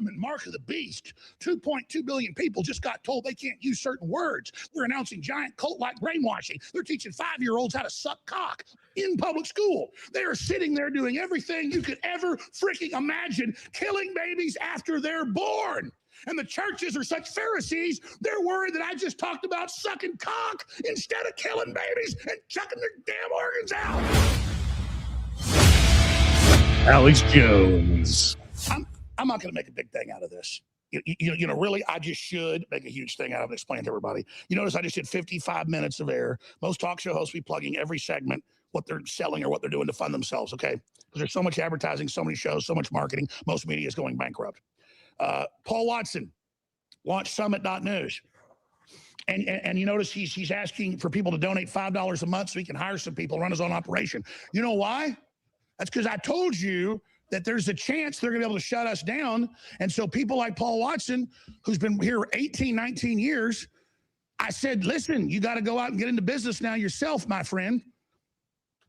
Mark of the beast. 2.2 billion people just got told they can't use certain words. They're announcing giant cult-like brainwashing. They're teaching 5-year-olds how to suck cock in public school. They are sitting there doing everything you could ever freaking imagine, killing babies after they're born. And the churches are such Pharisees, they're worried that I just talked about sucking cock instead of killing babies and chucking their damn organs out. Alex Jones. I'm not going to make a big thing out of this. You know, really, I just should make a huge thing out of it, explain to everybody. You notice I just did 55 minutes of air. Most talk show hosts be plugging every segment, what they're selling or what they're doing to fund themselves, okay? Because there's so much advertising, so many shows, so much marketing, most media is going bankrupt. Paul Watson launched summit.news. And you notice he's asking for people to donate $5 a month so he can hire some people, run his own operation. You know why? That's because I told you that there's a chance they're going to be able to shut us down. And so people like Paul Watson, who's been here 18, 19 years, I said, listen, you got to go out and get into business now yourself, my friend.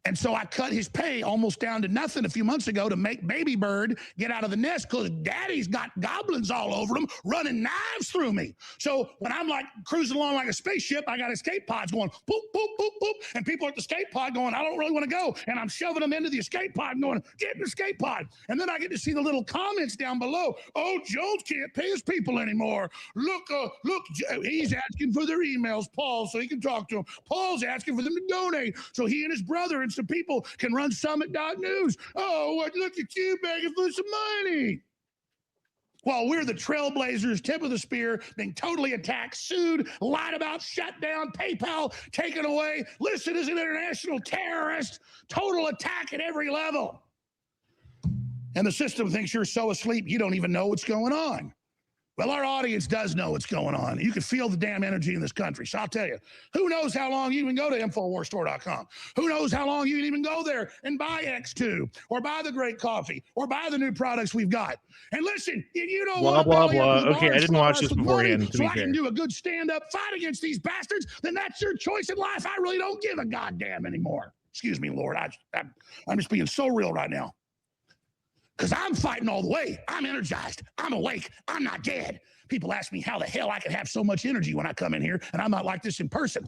And so I cut his pay almost down to nothing a few months ago to make baby bird get out of the nest because daddy's got goblins all over him running knives through me. So when I'm like cruising along like a spaceship, I got escape pods going boop, boop, boop, boop. And people at the escape pod going, I don't really want to go. And I'm shoving them into the escape pod and going, get in the escape pod. And then I get to see the little comments down below. Oh, Jones can't pay his people anymore. Look, he's asking for their emails, Paul, so he can talk to them. Paul's asking for them to donate so he and his brother and some people can run summit.news. Oh, look at you begging for some money. While we're the trailblazers, tip of the spear, being totally attacked, sued, lied about, shut down, PayPal taken away, listed as an international terrorist, total attack at every level. And the system thinks you're so asleep you don't even know what's going on. Well, our audience does know what's going on. You can feel the damn energy in this country. So I'll tell you, who knows how long you can go to InfoWarsStore.com? Who knows how long you can even go there and buy X2 or buy the great coffee or buy the new products we've got. And listen, if you don't Blah, want to blah, belly blah. up to the Okay, bar I didn't and watch us this with beforehand, money to so be I fair. can do a good stand-up fight against these bastards, then that's your choice in life. I really don't give a goddamn anymore. Excuse me, Lord. I'm just being so real right now. Because I'm fighting all the way. I'm energized. I'm awake. I'm not dead. People ask me how the hell I can have so much energy when I come in here, and I'm not like this in person.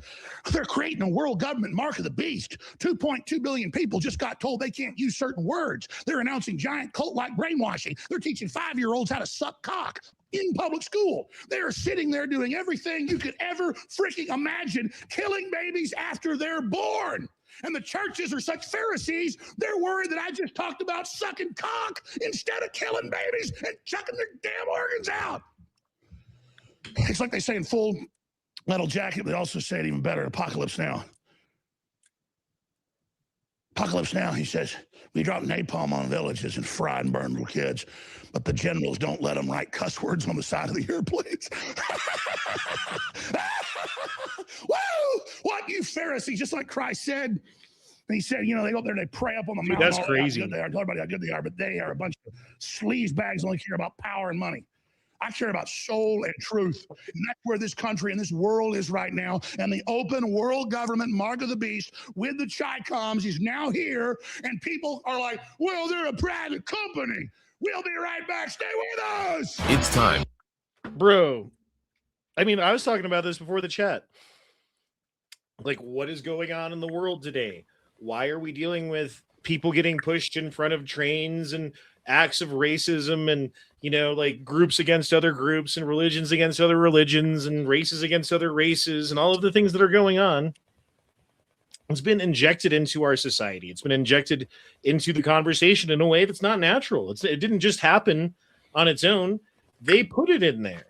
They're creating a world government mark of the beast. 2.2 billion people just got told they can't use certain words. They're announcing giant cult-like brainwashing. They're teaching 5-year-olds how to suck cock in public school. They are sitting there doing everything you could ever freaking imagine, killing babies after they're born. And the churches are such Pharisees, they're worried that I just talked about sucking cock instead of killing babies and chucking their damn organs out. It's like they say in Full Metal Jacket, they also say it even better in Apocalypse Now. Apocalypse Now, he says, we drop napalm on villages and fry and burn little kids, but the generals don't let them write cuss words on the side of the airplanes. Woo! What, you Pharisees, just like Christ said. And he said, you know, they go up there and they pray up on the mountain. That's crazy. How good they are. Tell everybody how good they are, but they are a bunch of sleaze bags, only care about power and money. I care about soul and truth. And that's where this country and this world is right now. And the open world government, mark of the beast, with the Chi-Coms is now here. And people are like, well, they're a private company. We'll be right back. Stay with us. It's time. Bro, I mean, I was talking about this before the chat. Like, what is going on in the world today? Why are we dealing with people getting pushed in front of trains and acts of racism and, you know, like groups against other groups and religions against other religions and races against other races and all of the things that are going on? It's been injected into our society. It's been injected into the conversation in a way that's not natural. It didn't just happen on its own. They put it in there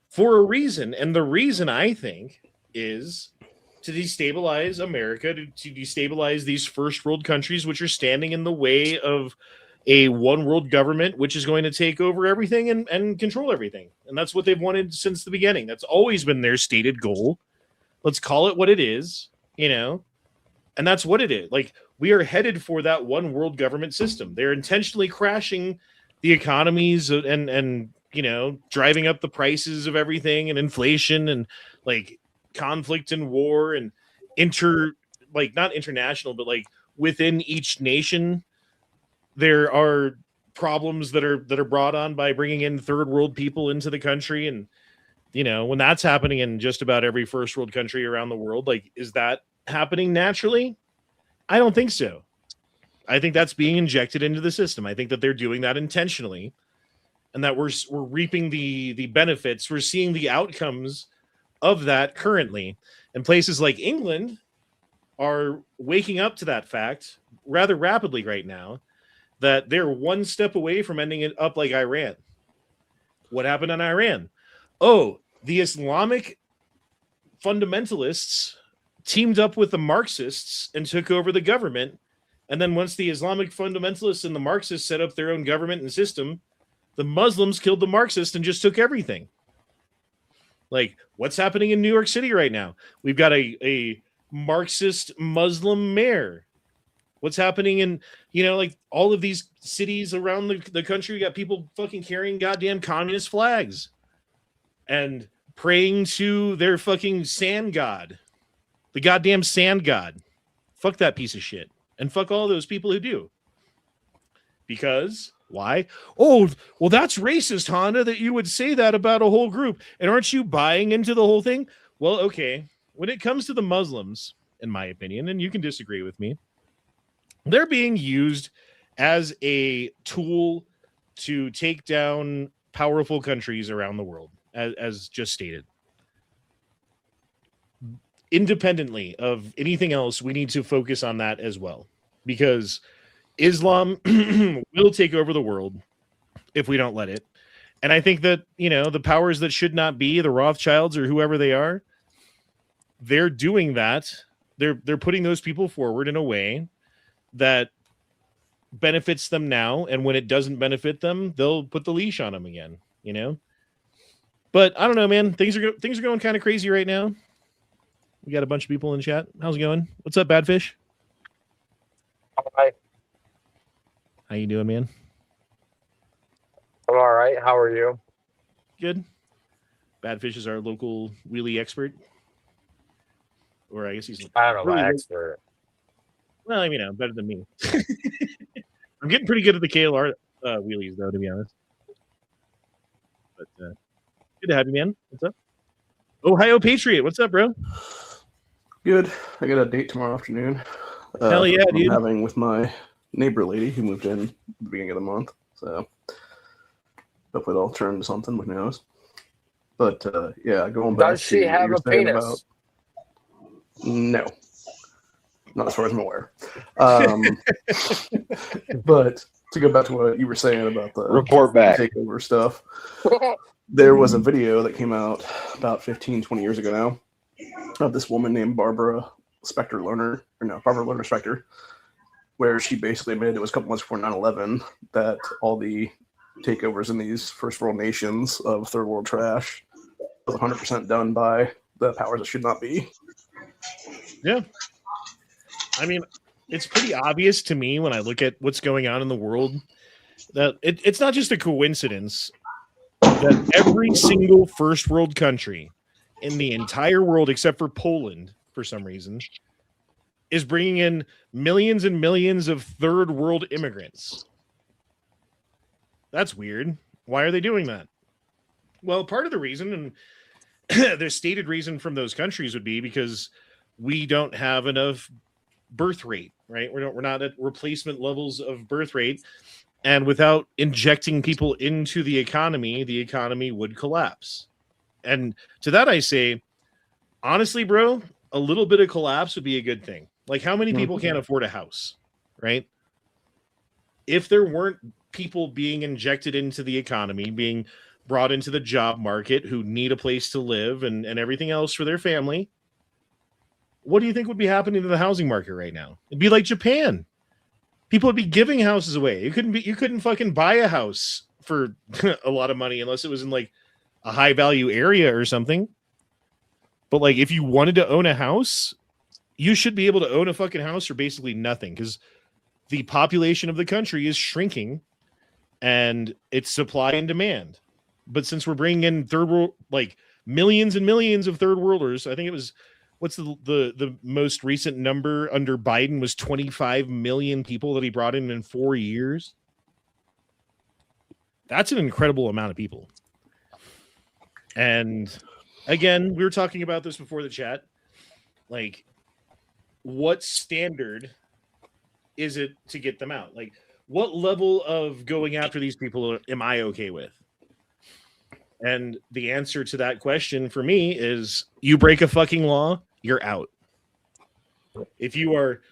for a reason. And the reason, I think, is to destabilize America, to destabilize these first world countries, which are standing in the way of a one world government, which is going to take over everything and control everything. And that's what they've wanted since the beginning. That's always been their stated goal. Let's call it what it is, you know, and that's what it is. Like, we are headed for that one world government system. They're intentionally crashing the economies and you know, driving up the prices of everything and inflation and like conflict and war and not international, but like within each nation, there are problems that are brought on by bringing in third world people into the country. And when that's happening in just about every first world country around the world, like, is that happening naturally? I don't think so. I think that's being injected into the system. I think that they're doing that intentionally, and that we're reaping the benefits. We're seeing the outcomes of that currently. And places like England are waking up to that fact rather rapidly right now, that they're one step away from ending it up like Iran. What happened in Iran? Oh, the Islamic fundamentalists teamed up with the Marxists and took over the government. And then once the Islamic fundamentalists and the Marxists set up their own government and system, the Muslims killed the Marxists and just took everything. Like, what's happening in New York City right now? We've got a Marxist Muslim mayor. What's happening in, like all of these cities around the country? We got people fucking carrying goddamn communist flags and praying to their fucking sand god, the goddamn sand god. Fuck that piece of shit. And fuck all those people who do. Because why? Oh, well, that's racist, Honda, that you would say that about a whole group. And aren't you buying into the whole thing? Well, okay. When it comes to the Muslims, in my opinion, and you can disagree with me, they're being used as a tool to take down powerful countries around the world, as just stated. Independently of anything else, we need to focus on that as well, because Islam will take over the world if we don't let it. And I think that, the powers that should not be, the Rothschilds or whoever they are, they're doing that. They're putting those people forward in a way that benefits them now, and when it doesn't benefit them, they'll put the leash on them again, But I don't know, man. Things are going kind of crazy right now. We got a bunch of people in chat. How's it going? What's up, Badfish? Hi. How you doing, man? I'm all right. How are you? Good. Badfish is our local wheelie expert. Or I guess he's... I don't know about expert. Well, better than me. I'm getting pretty good at the KLR wheelies, though, to be honest. But good to have you, man. What's up? Ohio Patriot. What's up, bro? Good. I got a date tomorrow afternoon. Hell yeah, I'm dude. having with my neighbor lady who moved in at the beginning of the month. So hopefully it'll turn into something, who knows. But yeah, going back. Does she have a penis? No. Not as far as I'm aware. But to go back to what you were saying about the report back takeover stuff, there was a video that came out about 15, 20 years ago now of this woman named Barbara Lerner Specter, where she basically admitted it was a couple months before 9/11 that all the takeovers in these first world nations of third world trash was 100% done by the powers that should not be. Yeah. It's pretty obvious to me when I look at what's going on in the world that it's not just a coincidence that every single first world country in the entire world, except for Poland, for some reason, is bringing in millions and millions of third world immigrants. That's weird. Why are they doing that? Well, part of the reason, and the stated reason from those countries, would be because we don't have enough birth rate, right? We're not at replacement levels of birth rate. And without injecting people into the economy would collapse. And to that I say, honestly, bro, a little bit of collapse would be a good thing. Like, how many people can't afford a house, right? If there weren't people being injected into the economy, being brought into the job market, who need a place to live and everything else for their family, what do you think would be happening to the housing market right now? It'd be like Japan. People would be giving houses away. You couldn't fucking buy a house for a lot of money unless it was in like a high value area or something. But like, if you wanted to own a house, you should be able to own a fucking house for basically nothing, because the population of the country is shrinking and it's supply and demand. But since we're bringing in third world, like millions and millions of third worlders, I think it was, what's the most recent number under Biden was 25 million people that he brought in 4 years. That's an incredible amount of people. And again, we were talking about this before the chat. Like, what standard is it to get them out? Like, what level of going after these people am I okay with? And the answer to that question for me is you break a fucking law, you're out. If you are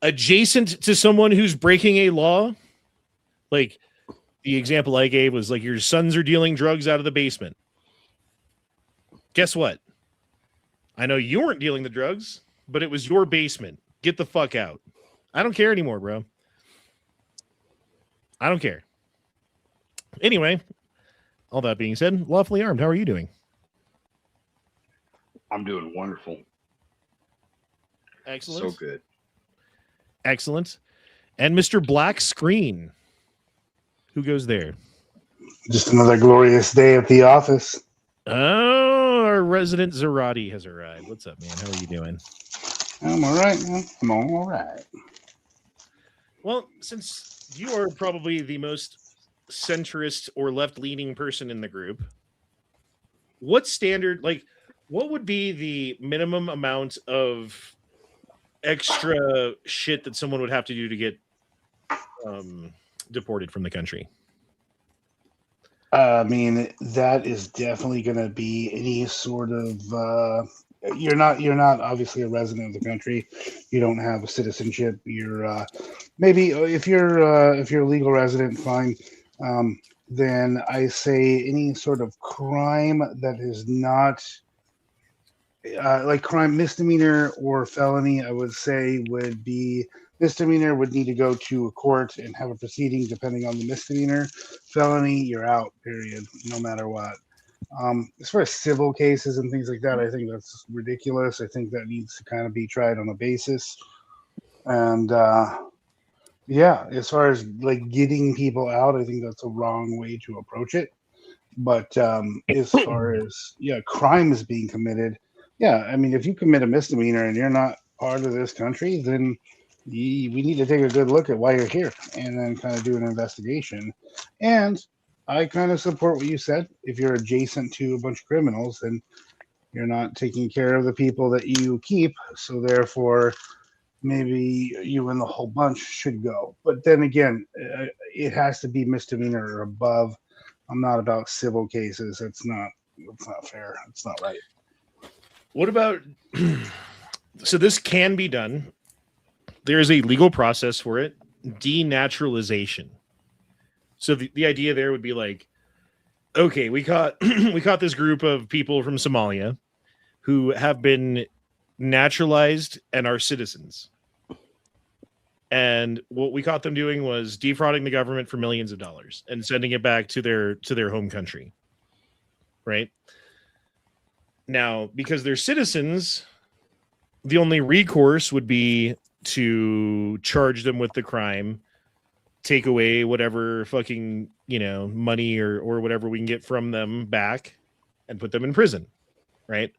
adjacent to someone who's breaking a law, like the example I gave was like your sons are dealing drugs out of the basement. Guess what? I know you weren't dealing the drugs, but it was your basement. Get the fuck out. I don't care anymore, bro. I don't care. Anyway, all that being said, lawfully armed, how are you doing? I'm doing wonderful. Excellent. So good. Excellent. And Mr. Black Screen. Who goes there? Just another glorious day at the office. Oh, our resident Zarati has arrived. What's up, man? How are you doing? I'm all right, man. I'm all right. Well, since you are probably the most centrist or left-leaning person in the group, what standard, like, what would be the minimum amount of extra shit that someone would have to do to get deported from the country? I mean, that is definitely going to be any sort of. You're not obviously a resident of the country. You don't have a citizenship. You're maybe if you're a legal resident, fine. Then I say any sort of crime that is not like crime, misdemeanor or felony. I would say would be misdemeanor would need to go to a court and have a proceeding depending on the misdemeanor. Felony, you're out, period, no matter what. As far as civil cases and things like that, I think that's ridiculous. I think that needs to kind of be tried on a basis. And yeah, as far as like getting people out, I think that's a wrong way to approach it. But as far as crime is being committed, I mean, if you commit a misdemeanor and you're not part of this country, then we need to take a good look at why you're here and then kind of do an investigation. And I kind of support what you said. If you're adjacent to a bunch of criminals, then you're not taking care of the people that you keep. So therefore, maybe you and the whole bunch should go. But then again, it has to be misdemeanor or above. I'm not about civil cases. It's not fair. It's not right. What about, so this can be done. There is a legal process for it, denaturalization. So the idea there would be like, okay, we caught this group of people from Somalia who have been naturalized and are citizens. And what we caught them doing was defrauding the government for millions of dollars and sending it back to their home country. Right? Now, because they're citizens, the only recourse would be to charge them with the crime, take away whatever fucking, money or whatever we can get from them back and put them in prison. Right?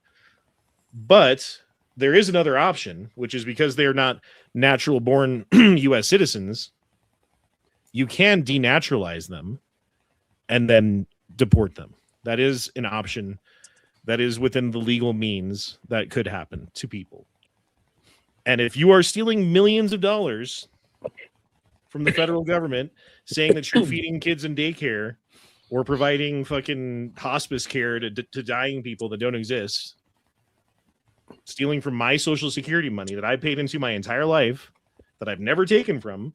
But there is another option, which is because they're not natural born U.S. citizens, you can denaturalize them and then deport them. That is an option that is within the legal means that could happen to people. And if you are stealing millions of dollars from the federal government, saying that you're feeding kids in daycare or providing fucking hospice care to dying people that don't exist, stealing from my social security money that I paid into my entire life that I've never taken from,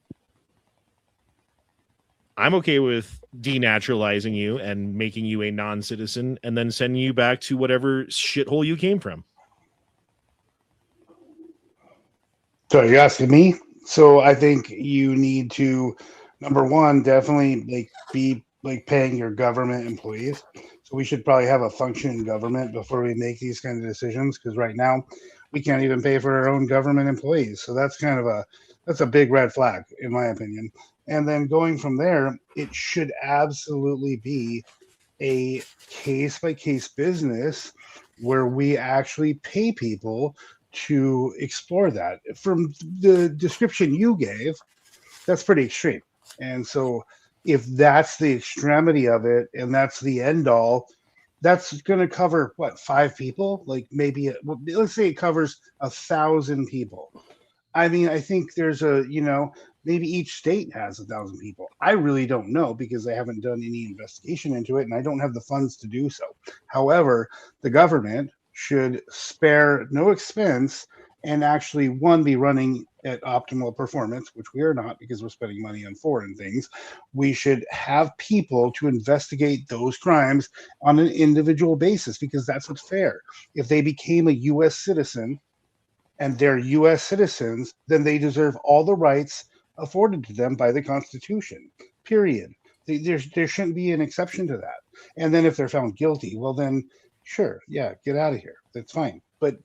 I'm okay with denaturalizing you and making you a non-citizen and then sending you back to whatever shithole you came from. So you're asking me? So I think you need to, number one, definitely be paying your government employees. So we should probably have a functioning government before we make these kinds of decisions, because right now we can't even pay for our own government employees. So that's kind of that's a big red flag, in my opinion. And then going from there, it should absolutely be a case-by-case business where we actually pay people to explore that. From the description you gave, that's pretty extreme. And so if that's the extremity of it and that's the end all, that's going to cover what, 5 people? Like maybe let's say it covers 1,000 people. I mean, I think there's maybe each state has 1,000 people. I really don't know because I haven't done any investigation into it and I don't have the funds to do so. However, the government should spare no expense and actually, one, be running at optimal performance, which we are not because we're spending money on foreign things. We should have people to investigate those crimes on an individual basis because that's what's fair. If they became a U.S. citizen and they're U.S. citizens, then they deserve all the rights afforded to them by the Constitution, period. There shouldn't be an exception to that. And then if they're found guilty, well then, sure, yeah, get out of here. That's fine. But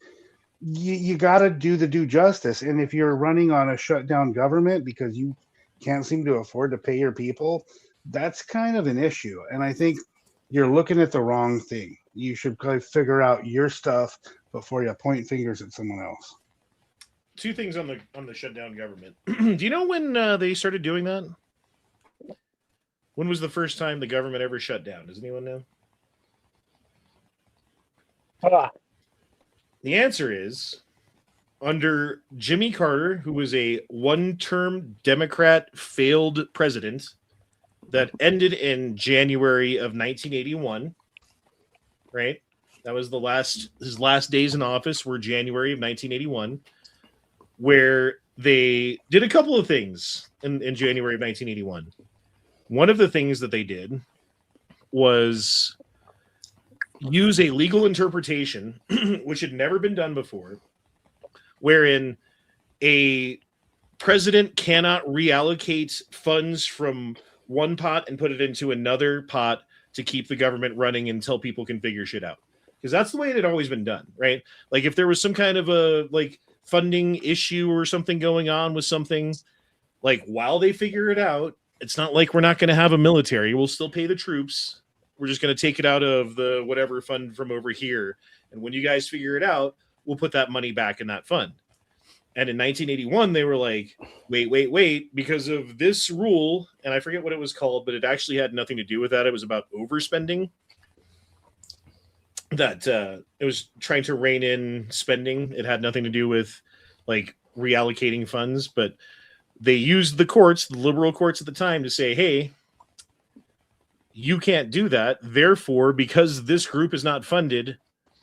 you got to do the due justice. And if you're running on a shutdown government because you can't seem to afford to pay your people, that's kind of an issue. And I think you're looking at the wrong thing. You should probably figure out your stuff before you point fingers at someone else. 2 things on the shutdown government. Do you know when they started doing that? When was the first time the government ever shut down? Does anyone know? The answer is under Jimmy Carter, who was a one-term Democrat failed president that ended in January of 1981. Right? That was his last days in office were January of 1981, where they did a couple of things in January of 1981. One of the things that they did was use a legal interpretation, which had never been done before, wherein a president cannot reallocate funds from one pot and put it into another pot to keep the government running until people can figure shit out. Because that's the way it had always been done, right? Like if there was some kind of a funding issue or something going on with something, like while they figure it out, it's not like we're not going to have a military. We'll still pay the troops. We're just going to take it out of the whatever fund from over here. And when you guys figure it out, we'll put that money back in that fund. And in 1981, they were like, wait, because of this rule, and I forget what it was called, but it actually had nothing to do with that. It was about overspending. That it was trying to rein in spending. It had nothing to do with reallocating funds, but they used the courts, the liberal courts at the time, to say, hey, you can't do that. Therefore, because this group is not funded,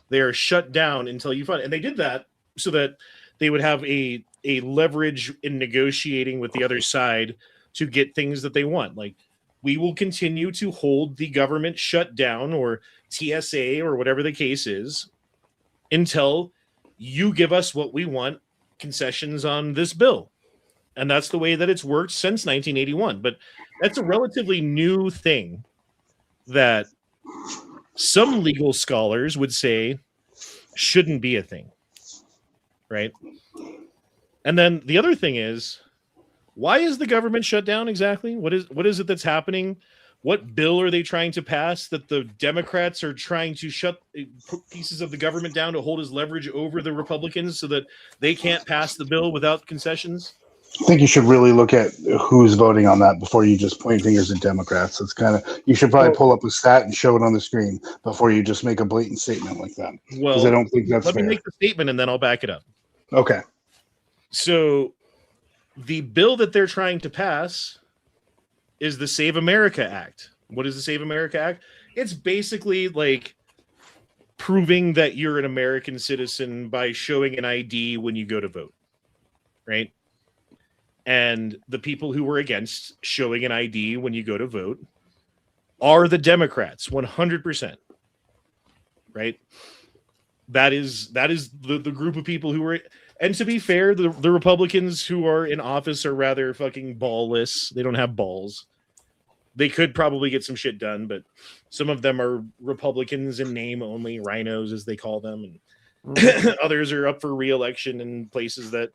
they are shut down until you fund. And they did that so that they would have a leverage in negotiating with the other side to get things that they want. Like, we will continue to hold the government shut down or TSA or whatever the case is until you give us what we want, concessions on this bill. And that's the way that it's worked since 1981. But that's a relatively new thing that some legal scholars would say shouldn't be a thing, right? And then the other thing is, why is the government shut down exactly? What is it that's happening? What bill are they trying to pass that the Democrats are trying to shut pieces of the government down to hold as leverage over the Republicans so that they can't pass the bill without concessions? I think you should really look at who's voting on that before you just point fingers at Democrats. It's you should probably pull up a stat and show it on the screen before you just make a blatant statement like that. Because I don't think that's fair. Let me make the statement and then I'll back it up. Okay. So the bill that they're trying to pass is the Save America Act. What is the Save America Act? It's basically like proving that you're an American citizen by showing an ID when you go to vote, right? And the people who were against showing an ID when you go to vote are the Democrats, 100%, right? That is the group of people who were. And to be fair, the Republicans who are in office are rather fucking ballless. They don't have balls. They could probably get some shit done, but some of them are Republicans in name only, rhinos as they call them, and others are up for re-election in places that,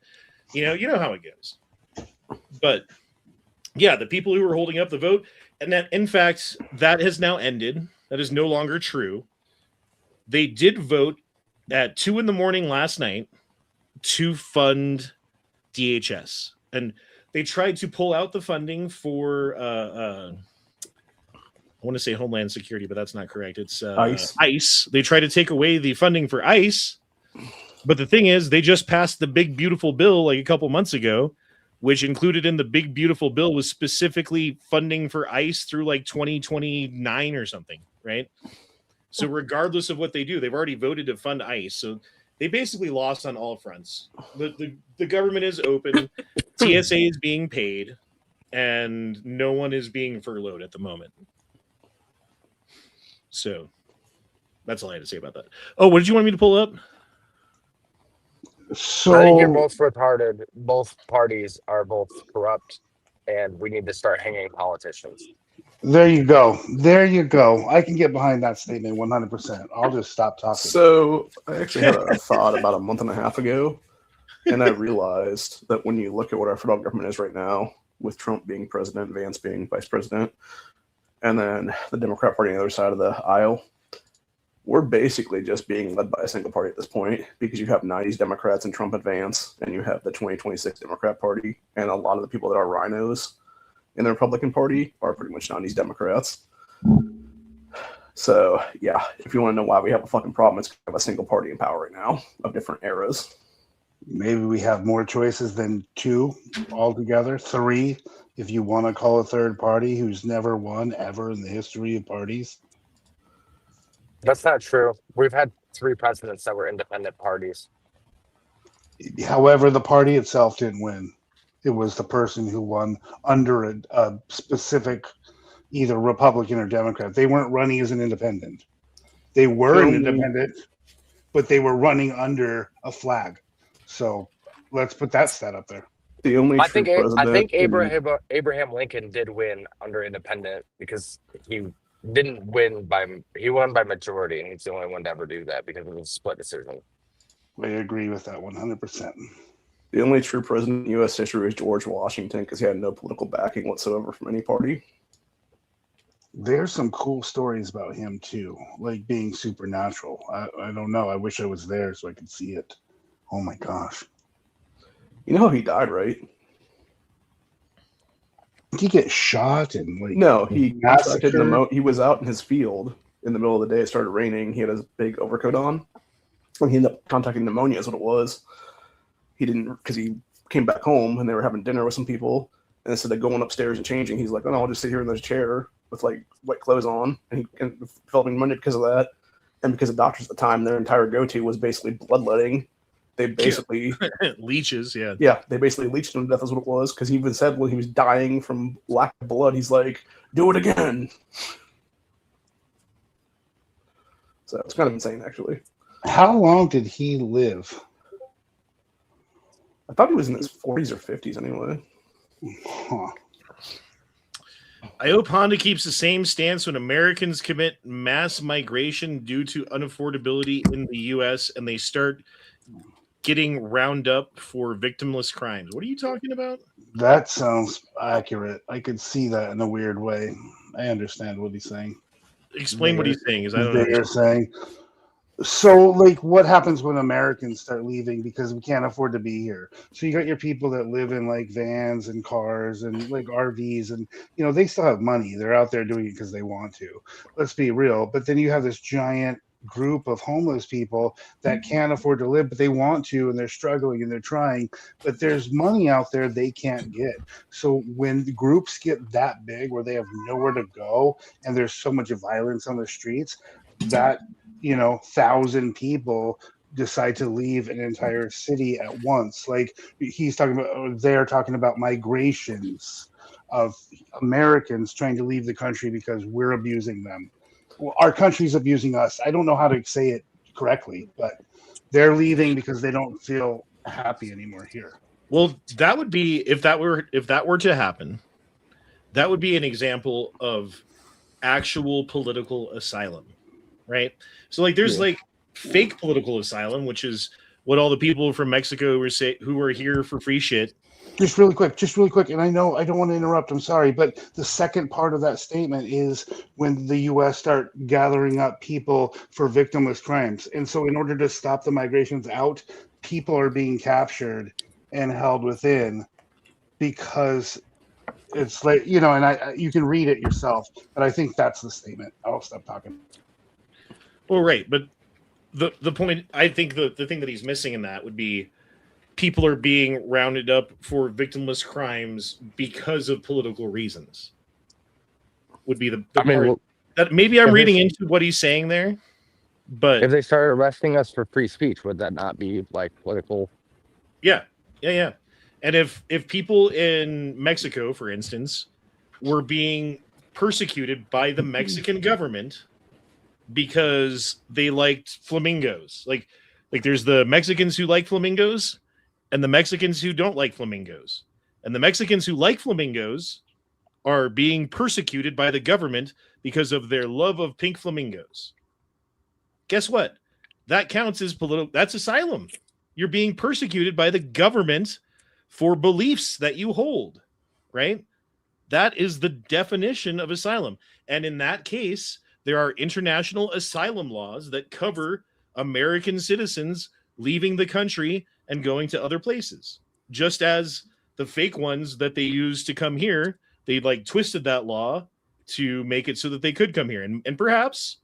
you know how it goes. But yeah, the people who were holding up the vote, and that in fact that has now ended. That is no longer true. They did vote at 2 a.m. last night to fund DHS, and they tried to pull out the funding for I want to say Homeland Security, but that's not correct. It's ICE. ICE. They try to take away the funding for ICE. But the thing is, they just passed the big, beautiful bill like a couple months ago, which included in the big, beautiful bill was specifically funding for ICE through like 2029 or something, right? So regardless of what they do, they've already voted to fund ICE. So they basically lost on all fronts. The government is open, TSA is being paid, and no one is being furloughed at the moment. So that's all I had to say about that. Oh, what did you want me to pull up? So I think you're both retarded. Both parties are both corrupt, and we need to start hanging politicians. there you go. There you go. I can get behind that statement 100%. I'll just stop talking. So I actually had a thought about a month and a half ago, and I realized that when you look at what our federal government is right now, with Trump being president, Vance being vice president, and then the Democrat Party on the other side of the aisle, we're basically just being led by a single party at this point, because you have 90s Democrats and Trump and Vance, and you have the 2026 Democrat Party, and a lot of the people that are rhinos in the Republican Party are pretty much 90s Democrats. So, yeah, if you want to know why we have a fucking problem, it's because we have a single party in power right now of different eras. Maybe we have more choices than two altogether. Three, if you want to call a third party who's never won ever in the history of parties. That's not true. We've had 3 presidents that were independent parties. However, the party itself didn't win. It was the person who won under a specific either Republican or Democrat. They weren't running as an independent. They were an independent, but they were running under a flag. So let's put that stat up there. The only I true think president Abraham Lincoln did win under independent because he didn't win he won by majority, and he's the only one to ever do that because it was a split decision. I agree with that 100%. The only true president in U.S. history was George Washington, because he had no political backing whatsoever from any party. There's some cool stories about him too, like being supernatural. I don't know. I wish I was there so I could see it. Oh my gosh. You know how he died, right? Did he get shot and like No, he massacred? he was out in his field in the middle of the day. It started raining. He had his big overcoat on, and he ended up contracting pneumonia. Is what it was. He didn't, because he came back home and they were having dinner with some people, and instead of going upstairs and changing, he's like, "Oh no, I'll just sit here in this chair with like wet clothes on," and he felt pneumonia because of that, and because the doctors at the time, their entire go-to was basically bloodletting. They basically leeches, yeah. Yeah, they basically leached him to death is what it was, because he even said when he was dying from lack of blood, he's like, "Do it again." So it's kind of insane, actually. How long did he live? I thought he was in his 40s or 50s anyway. Huh. I hope Honda keeps the same stance when Americans commit mass migration due to unaffordability in the U.S. and they start getting round up for victimless crimes. What are you talking about? That sounds accurate. I could see that in a weird way. I understand what he's saying. Explain what he's saying, because I don't They're know. saying. So, like, what happens when Americans start leaving because we can't afford to be here? So you got your people that live in like vans and cars and like RVs, and you know they still have money. They're out there doing it because they want to. Let's be real. But then you have this giant group of homeless people that can't afford to live, but they want to, and they're struggling and they're trying. But there's money out there they can't get. So when the groups get that big, where they have nowhere to go, and there's so much violence on the streets, that 1,000 people decide to leave an entire city at once. Like he's talking about, they're talking about migrations of Americans trying to leave the country because we're abusing them. Well, our country's abusing us. I don't know how to say it correctly, but they're leaving because they don't feel happy anymore here. Well, that would be, if that were to happen, that would be an example of actual political asylum, right? So like there's like fake political asylum, which is what all the people from Mexico who are here for free shit. Just really quick. And I know I don't want to interrupt. I'm sorry. But the second part of that statement is when the U.S. start gathering up people for victimless crimes. And so in order to stop the migrations out, people are being captured and held within because It's like, you know, and you can read it yourself, but I think that's the statement. I'll stop talking. Well, right, but the point, I think the thing that he's missing in that would be people are being rounded up for victimless crimes because of political reasons. Would be the I mean, part well, that maybe I'm if reading it's- into what he's saying there, but if they started arresting us for free speech, would that not be like political? yeah. And if people in Mexico, for instance, were being persecuted by the Mexican government because they liked flamingos, like there's the Mexicans who like flamingos and the Mexicans who don't like flamingos, and the Mexicans who like flamingos are being persecuted by the government because of their love of pink flamingos. Guess what? That counts as political. That's asylum. You're being persecuted by the government for beliefs that you hold, right? That is the definition of asylum. And in that case, there are international asylum laws that cover American citizens leaving the country and going to other places. Just as the fake ones that they used to come here, they like twisted that law to make it so that they could come here. And perhaps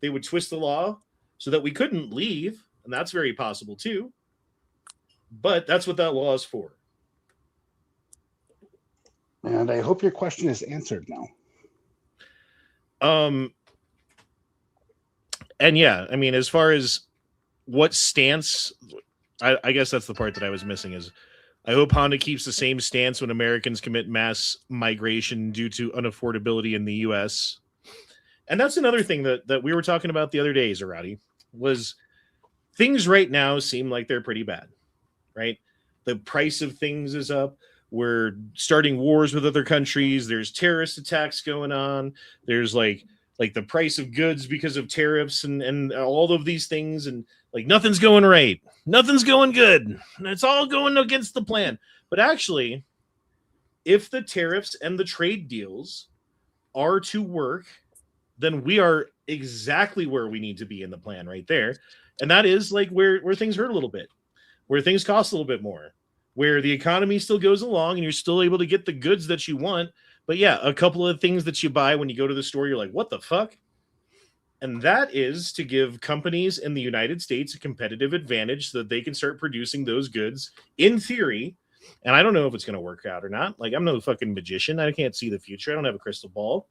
they would twist the law so that we couldn't leave. And that's very possible too. But that's what that law is for. And I hope your question is answered now. And yeah, I mean, as far as what stance, I guess that's the part that I was missing is I hope Honda keeps the same stance when Americans commit mass migration due to unaffordability in the U.S. And that's another thing that we were talking about the other day, Zarati, was things right now seem like they're pretty bad, right? The price of things is up. We're starting wars with other countries. There's terrorist attacks going on. There's like the price of goods because of tariffs and all of these things. And like nothing's going right. Nothing's going good. It's all going against the plan. But actually, if the tariffs and the trade deals are to work, then we are exactly where we need to be in the plan right there. And that is like where things hurt a little bit, where things cost a little bit more, where the economy still goes along and you're still able to get the goods that you want. But yeah, a couple of things that you buy when you go to the store, you're like, what the fuck? And that is to give companies in the United States a competitive advantage so that they can start producing those goods in theory. And I don't know if it's going to work out or not. Like, I'm no fucking magician. I can't see the future. I don't have a crystal ball.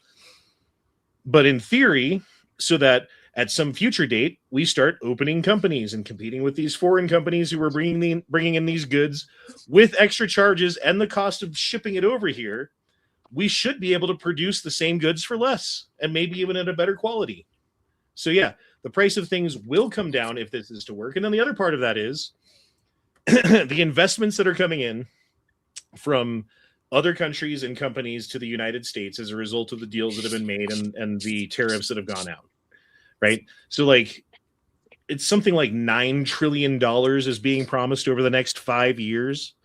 But in theory, so that at some future date, we start opening companies and competing with these foreign companies who are bringing in these goods with extra charges and the cost of shipping it over here, we should be able to produce the same goods for less and maybe even at a better quality. So yeah, the price of things will come down if this is to work. And then the other part of that is the investments that are coming in from other countries and companies to the United States as a result of the deals that have been made and the tariffs that have gone out. Right. So like it's something like $9 trillion is being promised over the next 5 years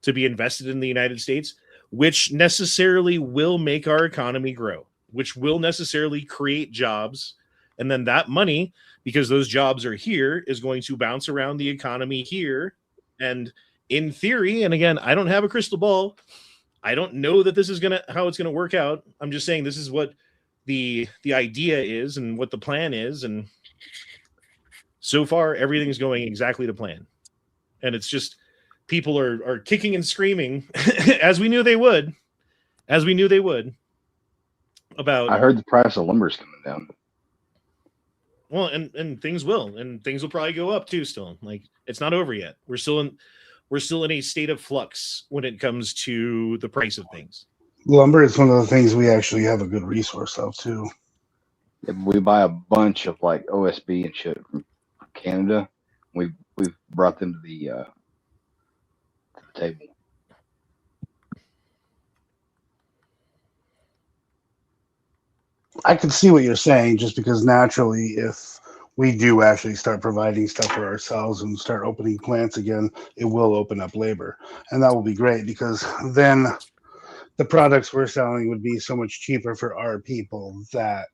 to be invested in the United States, which necessarily will make our economy grow, which will necessarily create jobs. And then that money, because those jobs are here, is going to bounce around the economy here. And in theory, and again, I don't have a crystal ball. I don't know that this is how it's gonna work out. I'm just saying this is what the idea is and what the plan is, and so far everything's going exactly to plan. And it's just people are kicking and screaming as we knew they would about. I heard the price of lumber's coming down. Well, and things will probably go up too still. Like it's not over yet. We're still in a state of flux when it comes to the price of things. Lumber is one of the things we actually have a good resource of too. Yeah, we buy a bunch of like OSB and shit from Canada. We've brought them to the table. I can see what you're saying, just because naturally, if we do actually start providing stuff for ourselves and start opening plants again, it will open up labor. And that will be great, because then the products we're selling would be so much cheaper for our people that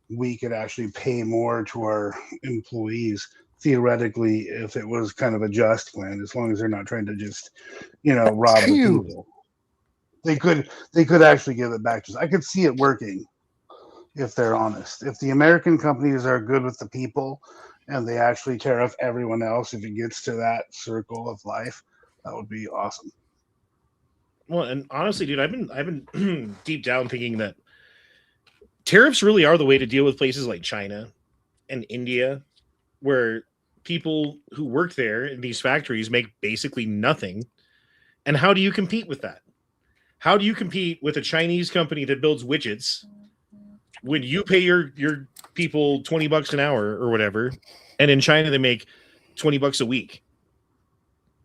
we could actually pay more to our employees, theoretically, if it was kind of a just plan, as long as they're not trying to just, rob the people. They could actually give it back to us. I could see it working if they're honest. If the American companies are good with the people and they actually tariff everyone else, if it gets to that circle of life, that would be awesome. Well, and honestly, dude, I've been deep down thinking that tariffs really are the way to deal with places like China and India, where people who work there in these factories make basically nothing. And how do you compete with that? How do you compete with a Chinese company that builds widgets when you pay your people $20 an hour or whatever, and in China they make $20 a week?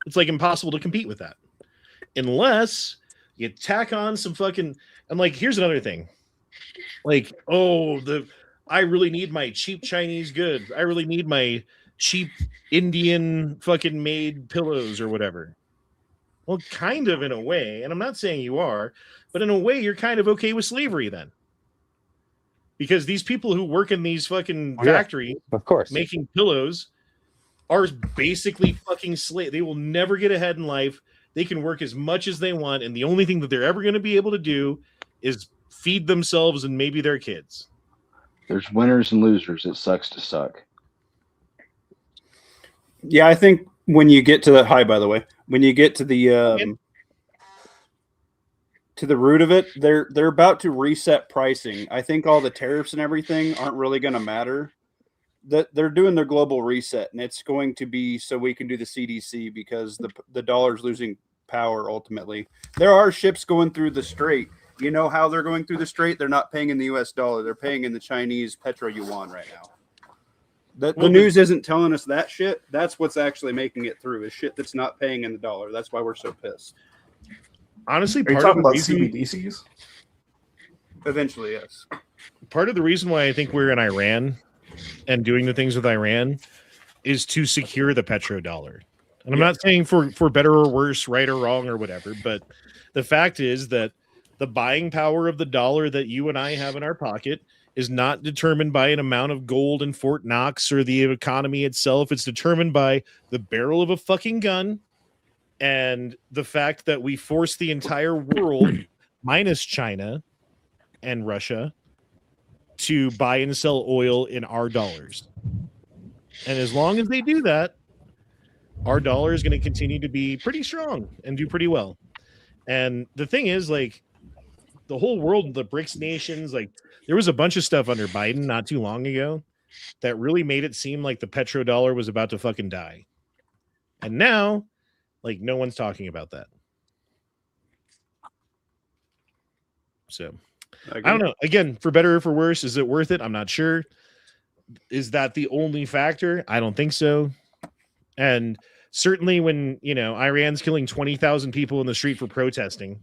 It's like impossible to compete with that unless you tack on some fucking. And like, here's another thing. Like, I really need my cheap Chinese goods. I really need my cheap Indian fucking made pillows or whatever. Well, kind of in a way, and I'm not saying you are, but in a way you're kind of okay with slavery then. Because these people who work in these fucking factories, of course, making pillows are basically fucking slave. They will never get ahead in life. They can work as much as they want, and the only thing that they're ever going to be able to do is feed themselves and maybe their kids. There's winners and losers. It sucks to suck. Yeah, I think when you get to the by the way, when you get to the root of it, they're about to reset pricing. I think all the tariffs and everything aren't really going to matter. They're doing their global reset, and it's going to be so we can do the CDC because the dollar's losing power ultimately. There are ships going through the strait. You know how they're going through the strait? They're not paying in the US dollar. They're paying in the Chinese petro yuan right now. The news isn't telling us that shit. That's what's actually making it through is shit that's not paying in the dollar. That's why we're so pissed. Honestly, Are you talking about CBDCs? Eventually, yes. Part of the reason why I think we're in Iran and doing the things with Iran is to secure the petrodollar. And I'm not saying for better or worse, right or wrong or whatever, but the fact is that the buying power of the dollar that you and I have in our pocket is not determined by an amount of gold in Fort Knox or the economy itself. It's determined by the barrel of a fucking gun and the fact that we force the entire world, minus China and Russia, to buy and sell oil in our dollars. And as long as they do that, our dollar is going to continue to be pretty strong and do pretty well. And the thing is, like, the whole world, the BRICS nations, like, there was a bunch of stuff under Biden not too long ago that really made it seem like the petrodollar was about to fucking die. And now, like, no one's talking about that. So, I don't know. Again, for better or for worse, is it worth it? I'm not sure. Is that the only factor? I don't think so. And certainly when, Iran's killing 20,000 people in the street for protesting,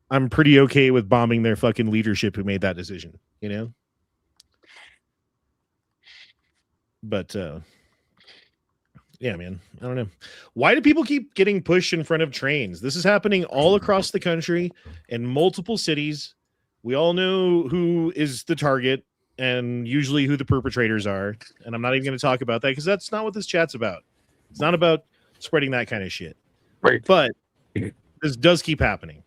I'm pretty okay with bombing their fucking leadership who made that decision, But, yeah, man, I don't know. Why do people keep getting pushed in front of trains? This is happening all across the country in multiple cities. We all know who is the target and usually who the perpetrators are. And I'm not even going to talk about that because that's not what this chat's about. It's not about spreading that kind of shit. Right. But this does keep happening.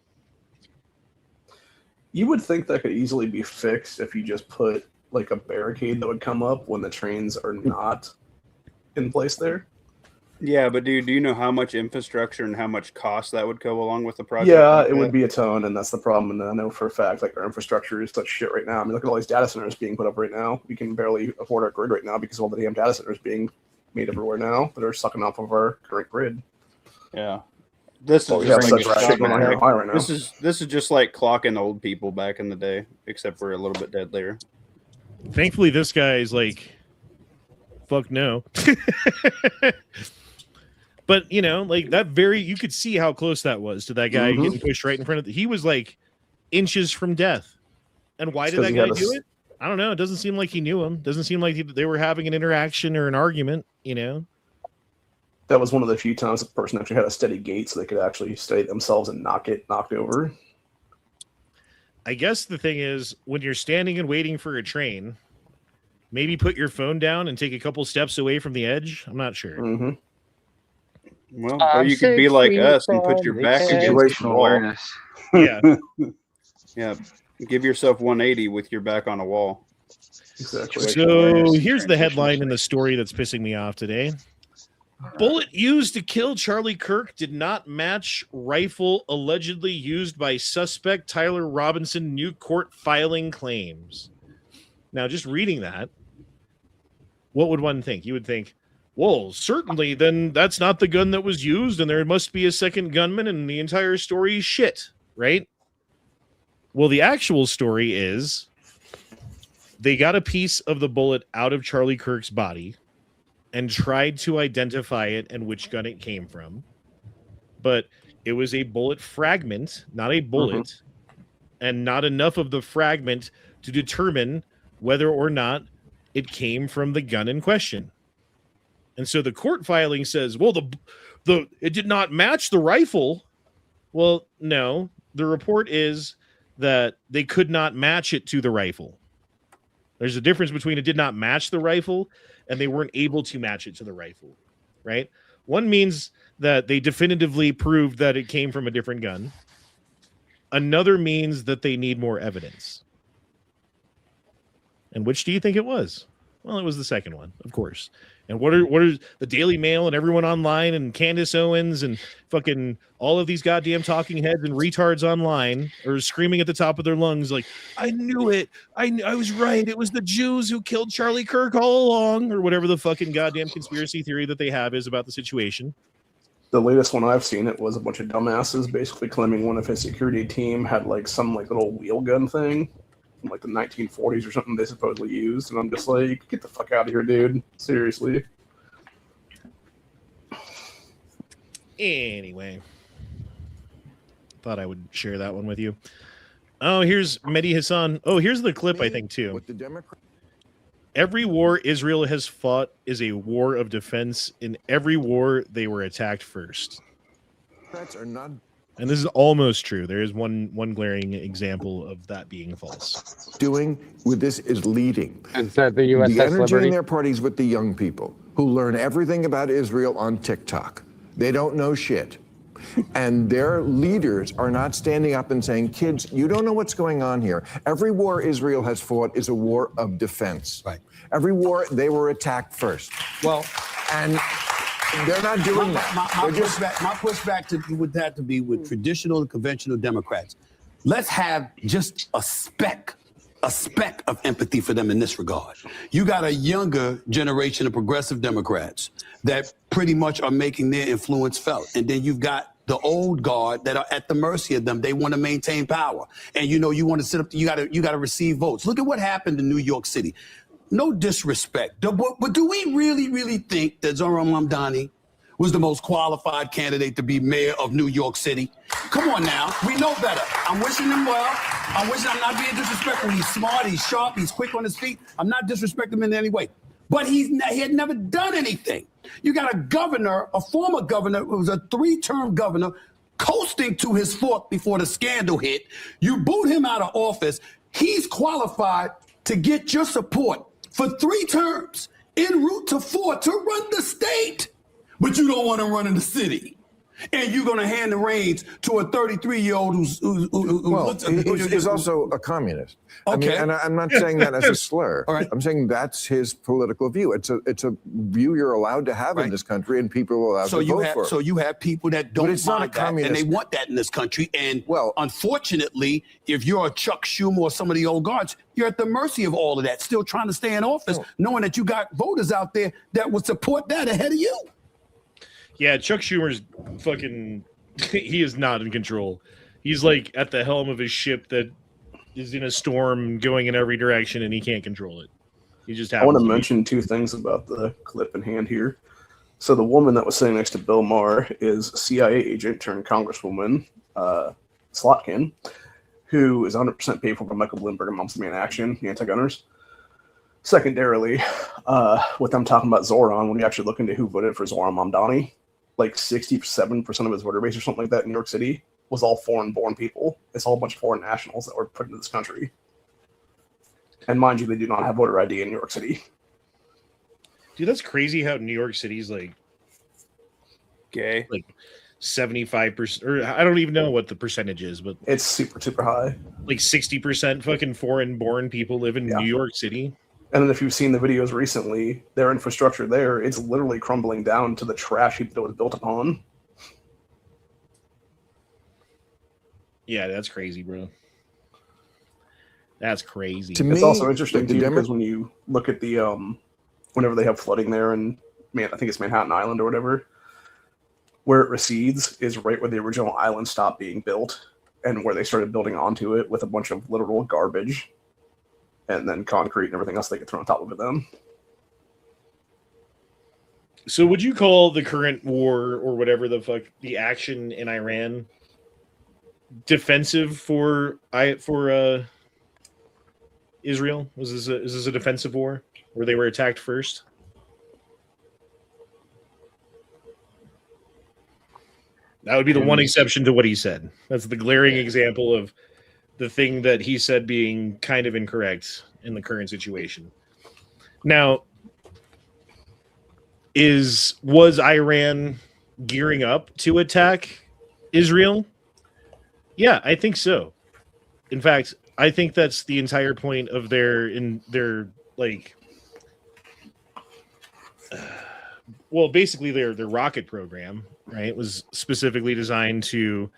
You would think that could easily be fixed if you just put like a barricade that would come up when the trains are not in place there. Yeah, but dude, do you know how much infrastructure and how much cost that would go along with the project? Yeah, it would be a ton, and that's the problem. And I know for a fact, like, our infrastructure is such shit right now. I mean, look at all these data centers being put up right now. We can barely afford our grid right now because of all the damn data centers being made everywhere now that are sucking off of our current grid. Yeah. This Well, is we have just such shit going on here in Ohio right now. This is just like clocking old people back in the day, except we're a little bit deadlier. Thankfully, this guy is like, fuck no. But, like that you could see how close that was to that guy getting pushed right in front of he was like inches from death. And why did that guy do it? I don't know. It doesn't seem like he knew him. Doesn't seem like they were having an interaction or an argument, That was one of the few times the person actually had a steady gait so they could actually steady themselves and not get knocked over. I guess the thing is, when you're standing and waiting for a train, maybe put your phone down and take a couple steps away from the edge. I'm not sure. Mm-hmm. Well, or you could be 6 like feet us and put from your the back edge. against the Situational wall. awareness. Yeah. Yeah, give yourself 180 with your back on a wall. Exactly. So here's the headline in the story that's pissing me off today. Bullet used to kill Charlie Kirk did not match rifle allegedly used by suspect Tyler Robinson, new court filing claims. Now, just reading that, what would one think? You would think, well, certainly then that's not the gun that was used, and there must be a second gunman, and the entire story is shit, right? Well, the actual story is they got a piece of the bullet out of Charlie Kirk's body and tried to identify it and which gun it came from. But it was a bullet fragment, not a bullet, and not enough of the fragment to determine whether or not it came from the gun in question. And so the court filing says, well, it did not match the rifle. Well, no, the report is that they could not match it to the rifle. There's a difference between it did not match the rifle and they weren't able to match it to the rifle, right? One means that they definitively proved that it came from a different gun. Another means that they need more evidence. And which do you think it was? Well, it was the second one, of course. And what are the Daily Mail and everyone online and Candace Owens and fucking all of these goddamn talking heads and retards online are screaming at the top of their lungs like, I knew it. I was right. It was the Jews who killed Charlie Kirk all along, or whatever the fucking goddamn conspiracy theory that they have is about the situation. The latest one I've seen, it was a bunch of dumbasses basically claiming one of his security team had like some like little wheel gun thing from like the 1940s or something they supposedly used, and I'm just like, get the fuck out of here, dude. Seriously. Anyway, thought I would share that one with you. Oh, here's Mehdi Hassan. Oh, here's the clip, I think, too. With the Democrats. Every war Israel has fought is a war of defense. In every war, they were attacked first. Are not And this is almost true. There is one glaring example of that being false. doing with this is leading. Is that the The USS energy Liberty? in their parties with the young people who learn everything about Israel on TikTok. They don't know shit. And their leaders are not standing up and saying, kids, you don't know what's going on here. Every war Israel has fought is a war of defense. Right. Every war, they were attacked first. Well, And they're not doing that. my pushback would have to be with traditional and conventional Democrats. Let's have just a speck of empathy for them in this regard. You got a younger generation of progressive Democrats that pretty much are making their influence felt. And then you've got the old guard that are at the mercy of them. They want to maintain power. And you want to sit up, you got to receive votes. Look at what happened in New York City. No disrespect, but do we really think that Zohran Mamdani was the most qualified candidate to be mayor of New York City? Come on now, we know better. I'm wishing him well. I'm not being disrespectful. He's smart, he's sharp, he's quick on his feet. I'm not disrespecting him in any way. But he had never done anything. You got a governor, a former governor, who was a 3-term governor, coasting to his fourth before the scandal hit. You boot him out of office. He's qualified to get your support for 3 terms, en route to 4, to run the state. But you don't want to run in the city. And you're going to hand the reins to a 33-year-old He's also a communist. Okay. I mean, and I'm not saying that as a slur. All right. I'm saying that's his political view. It's a view you're allowed to have in this country, and people are allowed to vote for it. So you have people that don't it's not mind a that, and communist. they want that in this country. And unfortunately, if you're a Chuck Schumer or some of the old guards, you're at the mercy of all of that, still trying to stay in office, knowing that you got voters out there that would support that ahead of you. Yeah, Chuck Schumer's fucking... he is not in control. He's like at the helm of his ship that is in a storm going in every direction, and he can't control it. He just happens I want to mention 2 things about the clip in hand here. So the woman that was sitting next to Bill Maher is CIA agent turned Congresswoman Slotkin, who is 100% paid for by Michael Bloomberg and Moms Man Action, the anti-gunners. Secondarily, with them talking about Zoran, when you actually look into who voted for Zoran Mamdani, like 67% of his voter base or something like that in New York City was all foreign-born people. It's all a bunch of foreign nationals that were put into this country. And mind you, they do not have voter ID in New York City. Dude, that's crazy how New York City's like Okay. like 75%, or I don't even know what the percentage is, but It's super high. like 60% fucking foreign-born people live in Yeah. New York City. And then if you've seen the videos recently, their infrastructure there, it's literally crumbling down to the trash heap that it was built upon. Yeah, that's crazy, bro. That's crazy. To It's me, also interesting the too Demo- because when you look at the whenever they have flooding there, and man, I think it's Manhattan Island or whatever, where it recedes is right where the original island stopped being built, and where they started building onto it with a bunch of literal garbage, and then concrete and everything else they could throw on top of it. Then So would you call the current war or whatever the fuck the action in Iran defensive for Israel? Is this a defensive war where they were attacked first? That would be the one exception to what he said. That's the glaring example of the thing that he said being kind of incorrect in the current situation. Now, was Iran gearing up to attack Israel? Yeah, I think so. In fact, I think that's the entire point of their basically their rocket program, right? Was specifically designed to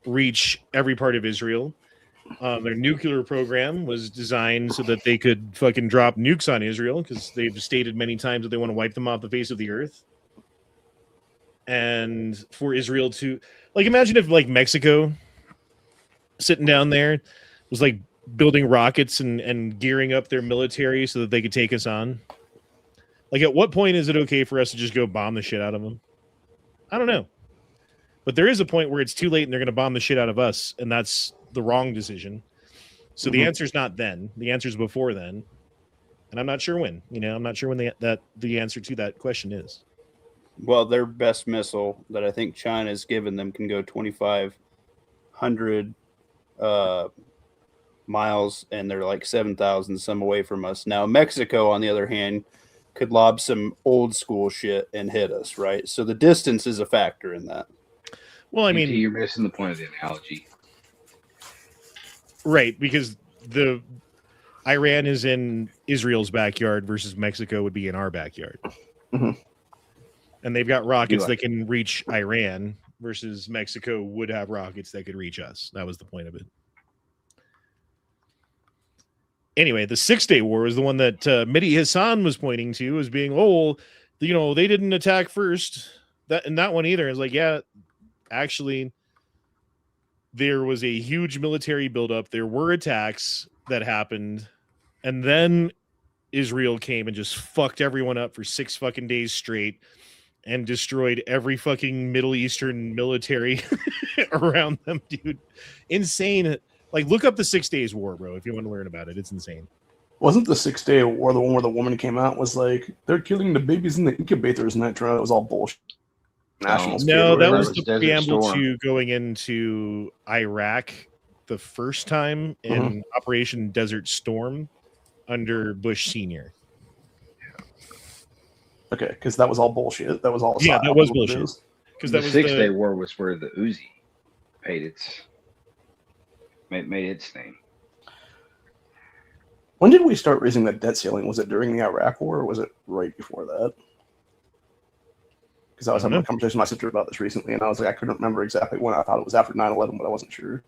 reach every part of Israel. Their nuclear program was designed so that they could fucking drop nukes on Israel, because they've stated many times that they want to wipe them off the face of the earth. And for Israel to, like, imagine if like Mexico sitting down there was like building rockets and gearing up their military so that they could take us on. Like, at what point is it okay for us to just go bomb the shit out of them? I don't know. But there is a point where it's too late and they're going to bomb the shit out of us, and that's the wrong decision. So the answer is not then. The answer is before then. And I'm not sure when. I'm not sure when the answer to that question is. Well, their best missile that I think China's given them can go 2,500 miles, and they're like 7,000 some away from us. Now, Mexico, on the other hand, could lob some old school shit and hit us, right? So the distance is a factor in that. Well, I mean, you're missing the point of the analogy. Right, because the Iran is in Israel's backyard versus Mexico would be in our backyard. Mm-hmm. And they've got rockets that can reach Iran versus Mexico would have rockets that could reach us. That was the point of it. Anyway, the 6-Day War was the one that Mehdi Hassan was pointing to as being, they didn't attack first. That one either. It's like, yeah, actually, there was a huge military buildup. There were attacks that happened, and then Israel came and just fucked everyone up for 6 fucking days straight and destroyed every fucking Middle Eastern military around them, dude. Insane. Like, look up the 6 Days War, bro, if you want to learn about it. It's insane. wasn't the 6-Day War the one where the woman came out was like, they're killing the babies in the incubators and that trial? It was all bullshit. No, that was the preamble to going into Iraq the first time in Operation Desert Storm under Bush Sr. Okay, because that was all bullshit. That was all. Yeah, that was bullshit. Because the 6-Day War was where the Uzi made its name. When did we start raising that debt ceiling? Was it during the Iraq War, or was it right before that? Because I was having a conversation with my sister about this recently, and I was like, I couldn't remember exactly when. I thought it was after 9/11, but I wasn't sure.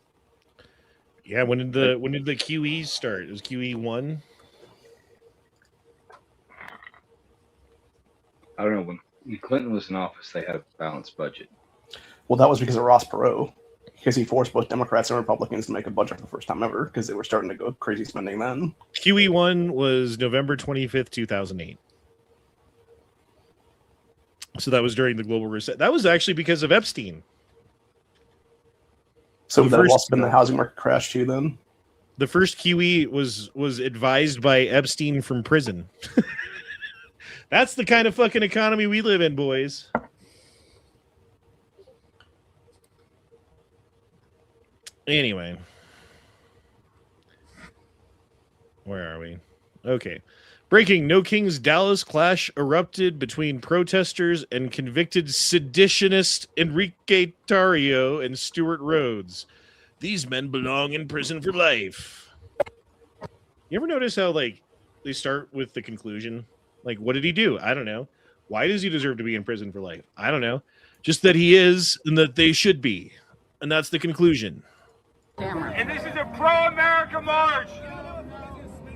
Yeah, when did the QEs start? It was QE 1. I don't know. When Clinton was in office, they had a balanced budget. Well, that was because of Ross Perot, because he forced both Democrats and Republicans to make a budget for the first time ever, because they were starting to go crazy spending then. QE 1 was November 25th, 2008. So that was during the global reset. That was actually because of Epstein. So that was been the housing market crash too then? The first QE was advised by Epstein from prison. That's the kind of fucking economy we live in, boys. Anyway. Where are we? Okay. Breaking: No King's Dallas clash erupted between protesters and convicted seditionist Enrique Tarrio and Stuart Rhodes. These men belong in prison for life. You ever notice how, like, they start with the conclusion? Like, what did he do? I don't know. Why does he deserve to be in prison for life? I don't know. Just that he is and that they should be. And that's the conclusion. And this is a pro-America march.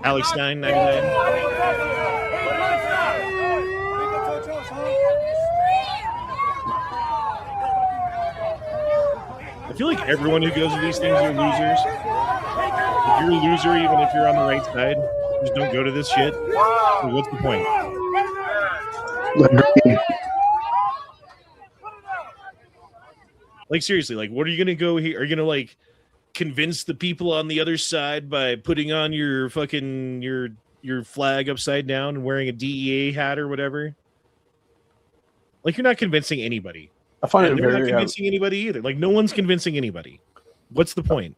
Alex Stein, 99. I feel like everyone who goes to these things are losers. If you're a loser, even if you're on the right side, just don't go to this shit. So what's the point? Like, seriously, like, what are you going to go here? Are you going to, like, convince the people on the other side by putting on your fucking, your flag upside down and wearing a DEA hat or whatever? Like, you're not convincing anybody. I find it they're very not convincing anybody either. Like, no one's convincing anybody. What's the point?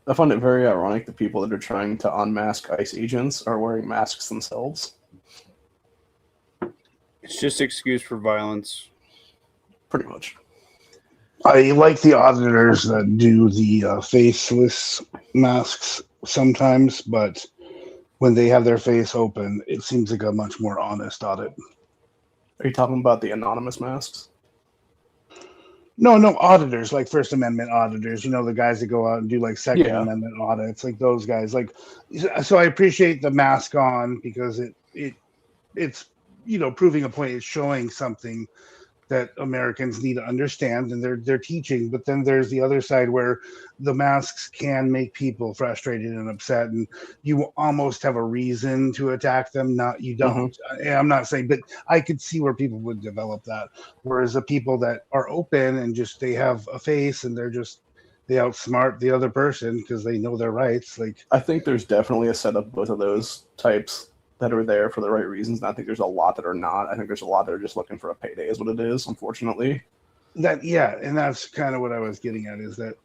I find it very ironic the people that are trying to unmask ICE agents are wearing masks themselves. It's just an excuse for violence. Pretty much. I like the auditors that do the faceless masks sometimes, but when they have their face open, it seems like a much more honest audit. Are you talking about the anonymous masks? No, auditors, like First Amendment auditors, you know, the guys that go out and do like Second Amendment audits, like those guys. Like, so I appreciate the mask on because it's you know, proving a point. It's showing something that Americans need to understand, and they're teaching. But then there's the other side where the masks can make people frustrated and upset, and you almost have a reason to attack them. Not you don't. I'm not saying, but I could see where people would develop that. Whereas the people that are open and just they have a face and they outsmart the other person because they know their rights. Like, I think there's definitely a set of both of those types that are there for the right reasons. And I think there's a lot that are not. I think there's a lot that are just looking for a payday is what it is, unfortunately. And that's kind of what I was getting at, is that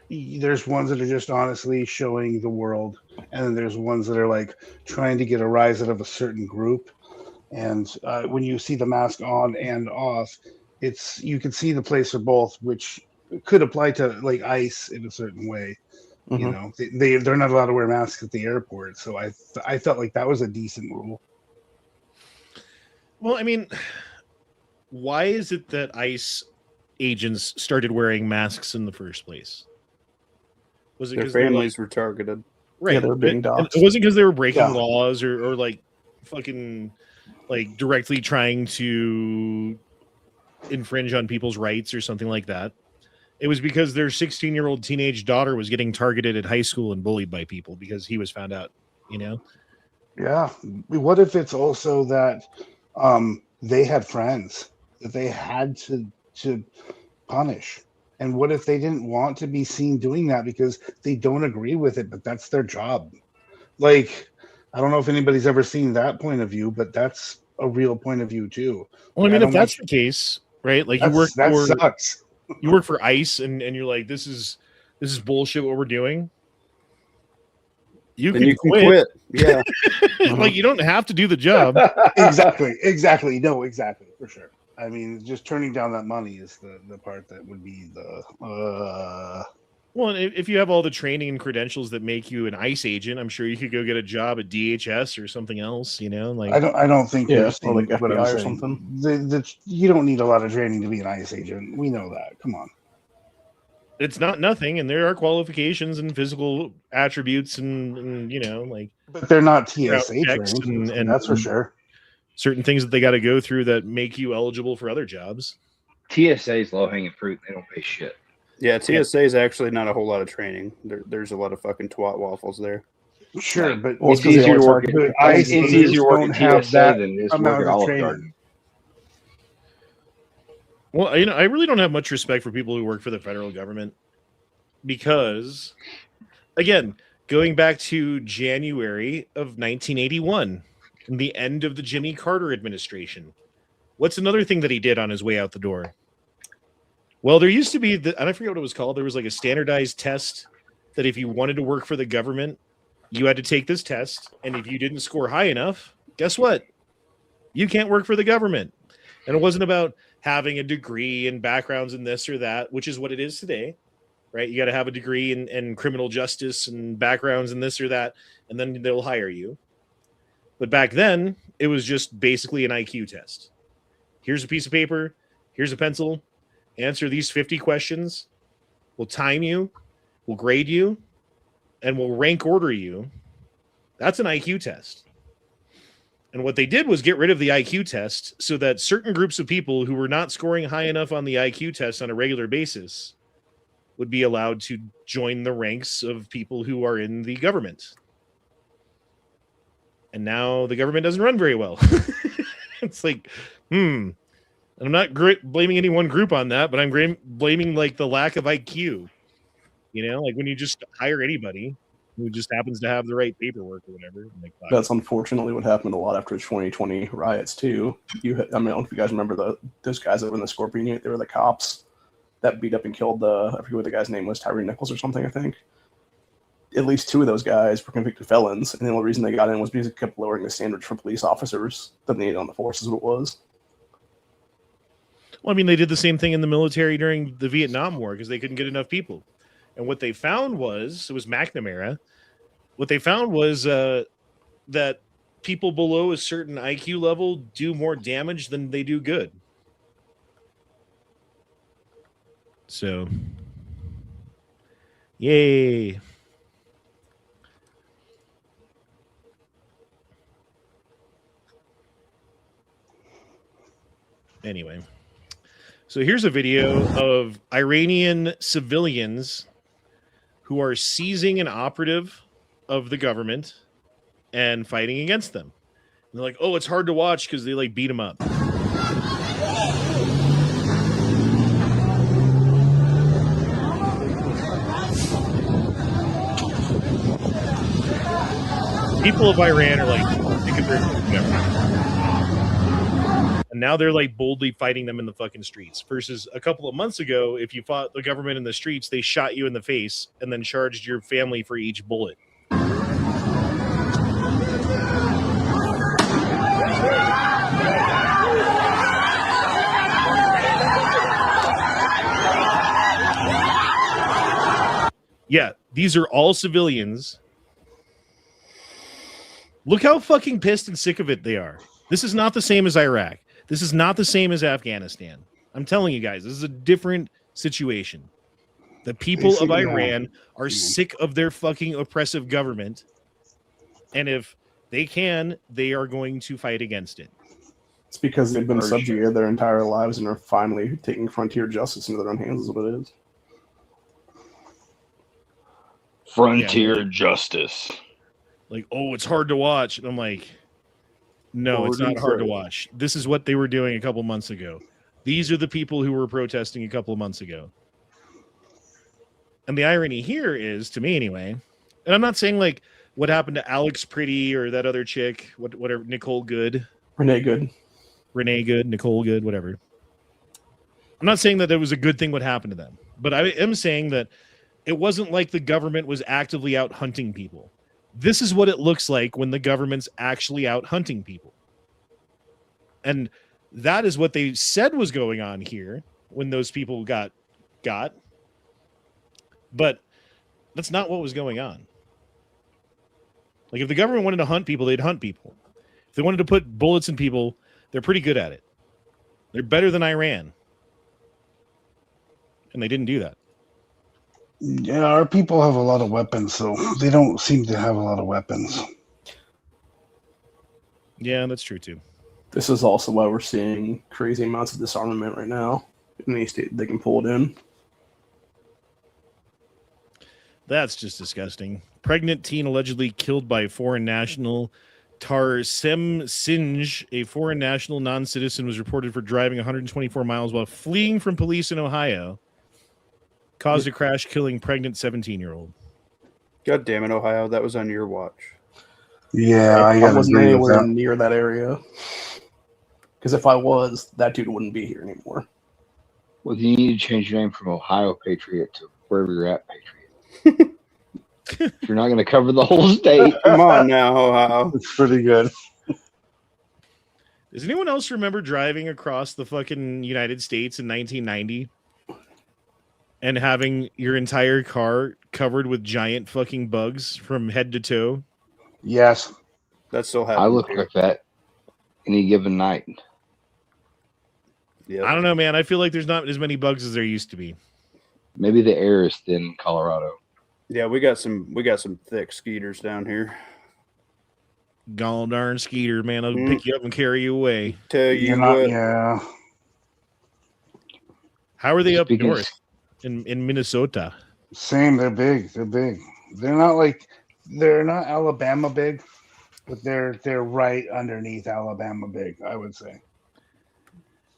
there's ones that are just honestly showing the world, and then there's ones that are like trying to get a rise out of a certain group. And when you see the mask on and off, you can see the place for both, which could apply to like ICE in a certain way. You know, they're not allowed to wear masks at the airport, so I felt like that was a decent rule. Well, I mean, why is it that ICE agents started wearing masks in the first place? Was it their because families were targeted? Right, Yeah, they were being doxxed. It wasn't because they were breaking laws or like fucking like directly trying to infringe on people's rights or something like that. It was because their 16-year-old teenage daughter was getting targeted at high school and bullied by people because he was found out, you know? Yeah. What if it's also that they had friends that they had to punish? And what if they didn't want to be seen doing that because they don't agree with it, but that's their job? Like, I don't know if anybody's ever seen that point of view, but that's a real point of view too. Well, I mean, if that's the case, right? Like, sucks. You work for ICE and you're like, this is bullshit what we're doing. You can quit. Yeah. Like, you don't have to do the job. Exactly. No, exactly. For sure. I mean, just turning down that money is the part that would be the Well, if you have all the training and credentials that make you an ICE agent, I'm sure you could go get a job at DHS or something else, you know? Like, I don't think or like FBI or saying. something. You don't need a lot of training to be an ICE agent. We know that. Come on. It's not nothing, and there are qualifications and physical attributes and you know, like, but they're not TSA trained, and that's for sure. Certain things that they got to go through that make you eligible for other jobs. TSA is low hanging fruit. They don't pay shit. Yeah, TSA is actually not a whole lot of training. There's a lot of fucking twat waffles there. Sure, but it's easier to work. It's easier to work at TSA than it's work at Olive Garden. Well, you know, I really don't have much respect for people who work for the federal government because, again, going back to January of 1981, the end of the Jimmy Carter administration, what's another thing that he did on his way out the door? Well, there used to be, and I forget what it was called. There was like a standardized test that if you wanted to work for the government, you had to take this test, and if you didn't score high enough, guess what? You can't work for the government. And it wasn't about having a degree and backgrounds in this or that, which is what it is today, right? You got to have a degree in criminal justice and backgrounds in this or that, and then they'll hire you. But back then, it was just basically an IQ test. Here's a piece of paper. Here's a pencil. Answer these 50 questions. We'll time you. We'll grade you. And we'll rank order you. That's an IQ test. And what they did was get rid of the IQ test so that certain groups of people who were not scoring high enough on the IQ test on a regular basis would be allowed to join the ranks of people who are in the government. And now the government doesn't run very well. It's like, I'm not blaming any one group on that, but I'm blaming like the lack of IQ. You know, like when you just hire anybody who just happens to have the right paperwork or whatever. Like, that's unfortunately what happened a lot after the 2020 riots too. I don't know if you guys remember those guys that were in the Scorpion unit. They were the cops that beat up and killed I forget what the guy's name was, Tyree Nichols or something, I think. At least 2 of those guys were convicted felons, and the only reason they got in was because they kept lowering the standards for police officers that they needed on the force, is what it was. Well, I mean, they did the same thing in the military during the Vietnam War because they couldn't get enough people. And what they found was, it was McNamara, what they found was that people below a certain IQ level do more damage than they do good. So, yay. Anyway, so here's a video of Iranian civilians who are seizing an operative of the government and fighting against them. And they're like, oh, it's hard to watch because they like beat him up. People of Iran are like sick of their government. And now they're like boldly fighting them in the fucking streets. Versus a couple of months ago, if you fought the government in the streets, they shot you in the face and then charged your family for each bullet. Yeah, these are all civilians. Look how fucking pissed and sick of it they are. This is not the same as Iraq. This is not the same as Afghanistan. I'm telling you guys, this is a different situation. The people of Iran are sick of their fucking oppressive government. And if they can, they are going to fight against it. It's because they've been subjugated their entire lives and are finally taking frontier justice into their own hands, is what it is. Frontier justice. Like, oh, it's hard to watch. And I'm like, no, it's not hard to watch. This is what they were doing a couple months ago. These are the people who were protesting a couple of months ago. And the irony here is, to me anyway, and I'm not saying like what happened to Alex Pretty or that other chick, whatever, Nicole Good. Renee Good, Nicole Good, whatever. I'm not saying that it was a good thing what happened to them. But I am saying that it wasn't like the government was actively out hunting people. This is what it looks like when the government's actually out hunting people. And that is what they said was going on here when those people got. But that's not what was going on. Like, if the government wanted to hunt people, they'd hunt people. If they wanted to put bullets in people, they're pretty good at it. They're better than Iran. And they didn't do that. Yeah, our people have a lot of weapons, so they don't seem to have a lot of weapons. Yeah, that's true too. This is also why we're seeing crazy amounts of disarmament right now. In any state they can pull it in. That's just disgusting. Pregnant teen allegedly killed by foreign national. Tarsem Sinj, a foreign national non-citizen, was reported for driving 124 miles while fleeing from police in Ohio. Caused a crash, killing pregnant 17-year-old. God damn it, Ohio. That was on your watch. Yeah, I wasn't anywhere near that area. Because if I was, that dude wouldn't be here anymore. Well, you need to change your name from Ohio Patriot to wherever you're at Patriot. If you're not going to cover the whole state. Come on now, Ohio. It's pretty good. Does anyone else remember driving across the fucking United States in 1990 and having your entire car covered with giant fucking bugs from head to toe? Yes. That still happens. I look like that any given night. Yep. I don't know, man. I feel like there's not as many bugs as there used to be. Maybe the air is thin in Colorado. Yeah, we got some thick skeeters down here. Gall darn skeeter, man. I'll pick you up and carry you away. Tell you what. Yeah. How are they up Speaking of- north in Minnesota? Same. They're big. They're big. They're not Alabama big, but they're right underneath Alabama big, I would say.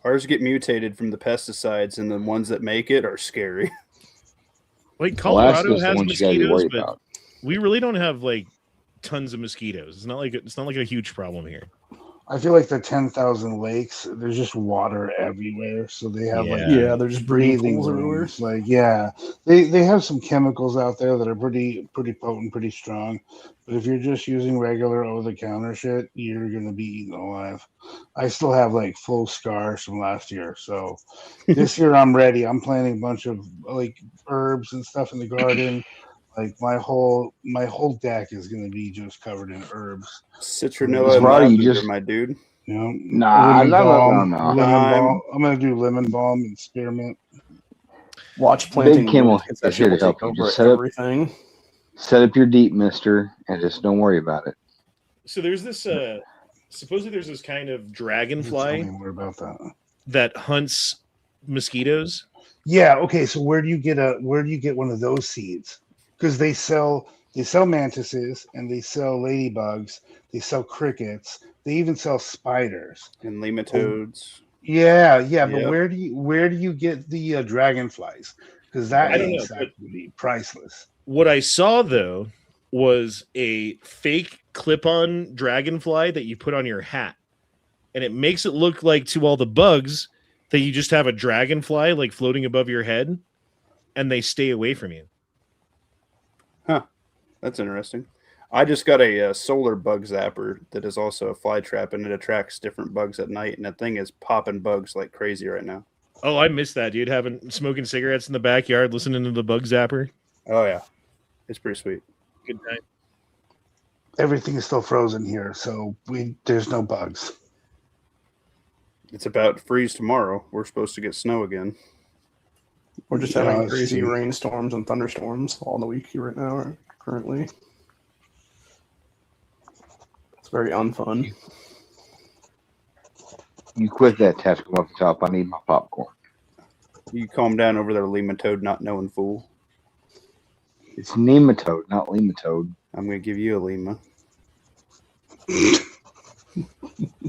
Ours get mutated from the pesticides, and the ones that make it are scary. Like Colorado Alaska's the has ones you gotta be mosquitoes, worried but about. we really don't have like tons of mosquitoes. It's not like a huge problem here. I feel like the 10,000 lakes, there's just water everywhere. So they have like Yeah, they're just breathing breathing pools everywhere. rooms. Like, yeah, they have some chemicals out there that are pretty potent, pretty strong. But if you're just using regular over-the-counter shit, you're gonna be eaten alive. I still have like full scars from last year. So this year I'm ready. I'm planting a bunch of like herbs and stuff in the garden. Like my whole deck is gonna be just covered in herbs. Citronella and Roddy, you lavender, just- my dude. You know, Nah, lemon no. balm. I'm- I'm gonna do lemon balm and spearmint. Watch planting. Big Kim will gets that is here shit to will help take you. over Just set up, everything. set up your deep, mister, and just don't worry about it. So there's this supposedly there's this kind of Tell dragonfly me more about that. that hunts mosquitoes. Yeah. Okay. So where do you get one of those seeds? Because they sell mantises and they sell ladybugs. They sell crickets. They even sell spiders. And nematodes. Yeah. But Yep. where do you get the dragonflies? Because that I don't know, is actually priceless. What I saw though was a fake clip-on dragonfly that you put on your hat, and it makes it look like to all the bugs that you just have a dragonfly like floating above your head, and they stay away from you. That's interesting. I just got a solar bug zapper that is also a fly trap, and it attracts different bugs at night. And that thing is popping bugs like crazy right now. Oh, I missed that, dude. Smoking cigarettes in the backyard, listening to the bug zapper. Oh yeah, it's pretty sweet. Good night. Everything is still frozen here, so there's no bugs. It's about to freeze tomorrow. We're supposed to get snow again. We're just Yeah, having I crazy see. rainstorms and thunderstorms all in the week here right now, currently. It's very unfun. You quit that tactical off the top. I need my popcorn. You calm down over there, Lematode, not knowing fool. It's nematode, not lematode. I'm going to give you a Lima.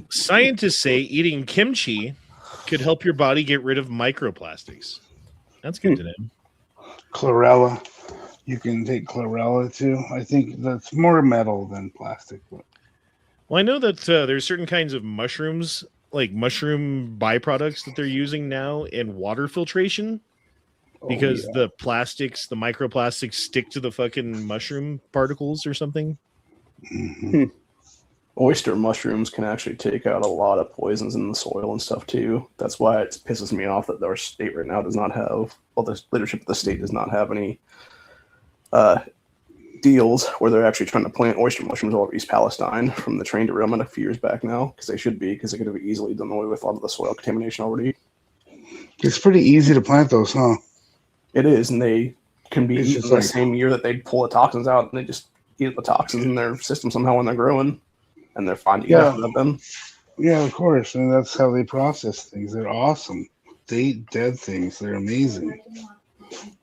Scientists say eating kimchi could help your body get rid of microplastics. That's good to know. Chlorella. You can take chlorella too. I think that's more metal than plastic. But Well, I know that there's certain kinds of mushrooms, like mushroom byproducts that they're using now in water filtration because the plastics, the microplastics stick to the fucking mushroom particles or something. Mhm. Oyster mushrooms can actually take out a lot of poisons in the soil and stuff too. That's why it pisses me off that our state right now does not have, well, the leadership of the state does not have any deals where they're actually trying to plant oyster mushrooms all over East Palestine from the train derailment a few years back now, because they should be, because they could have easily done away with a lot of the soil contamination already. It's pretty easy to plant those, huh? It is, and they can be It's eaten just the like- same year that they pull the toxins out, and they just eat the toxins in their system somehow when they're growing, and they're fine to eat Yeah. after that then. Yeah, of course. And that's how they process things. They're awesome. They eat dead things. They're amazing.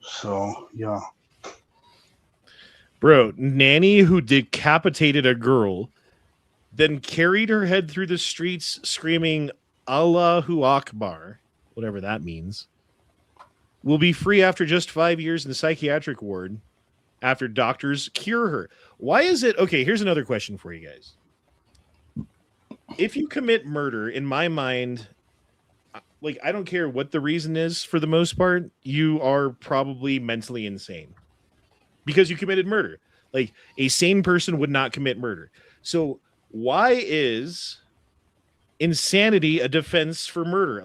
So, yeah. Bro, nanny who decapitated a girl, then carried her head through the streets screaming Allahu Akbar, whatever that means, will be free after just 5 years in the psychiatric ward after doctors cure her. Why is it? Okay, here's another question for you guys. If you commit murder, in my mind, like, I don't care what the reason is for the most part, you are probably mentally insane. because you committed murder. Like a sane person would not commit murder. So why is insanity a defense for murder?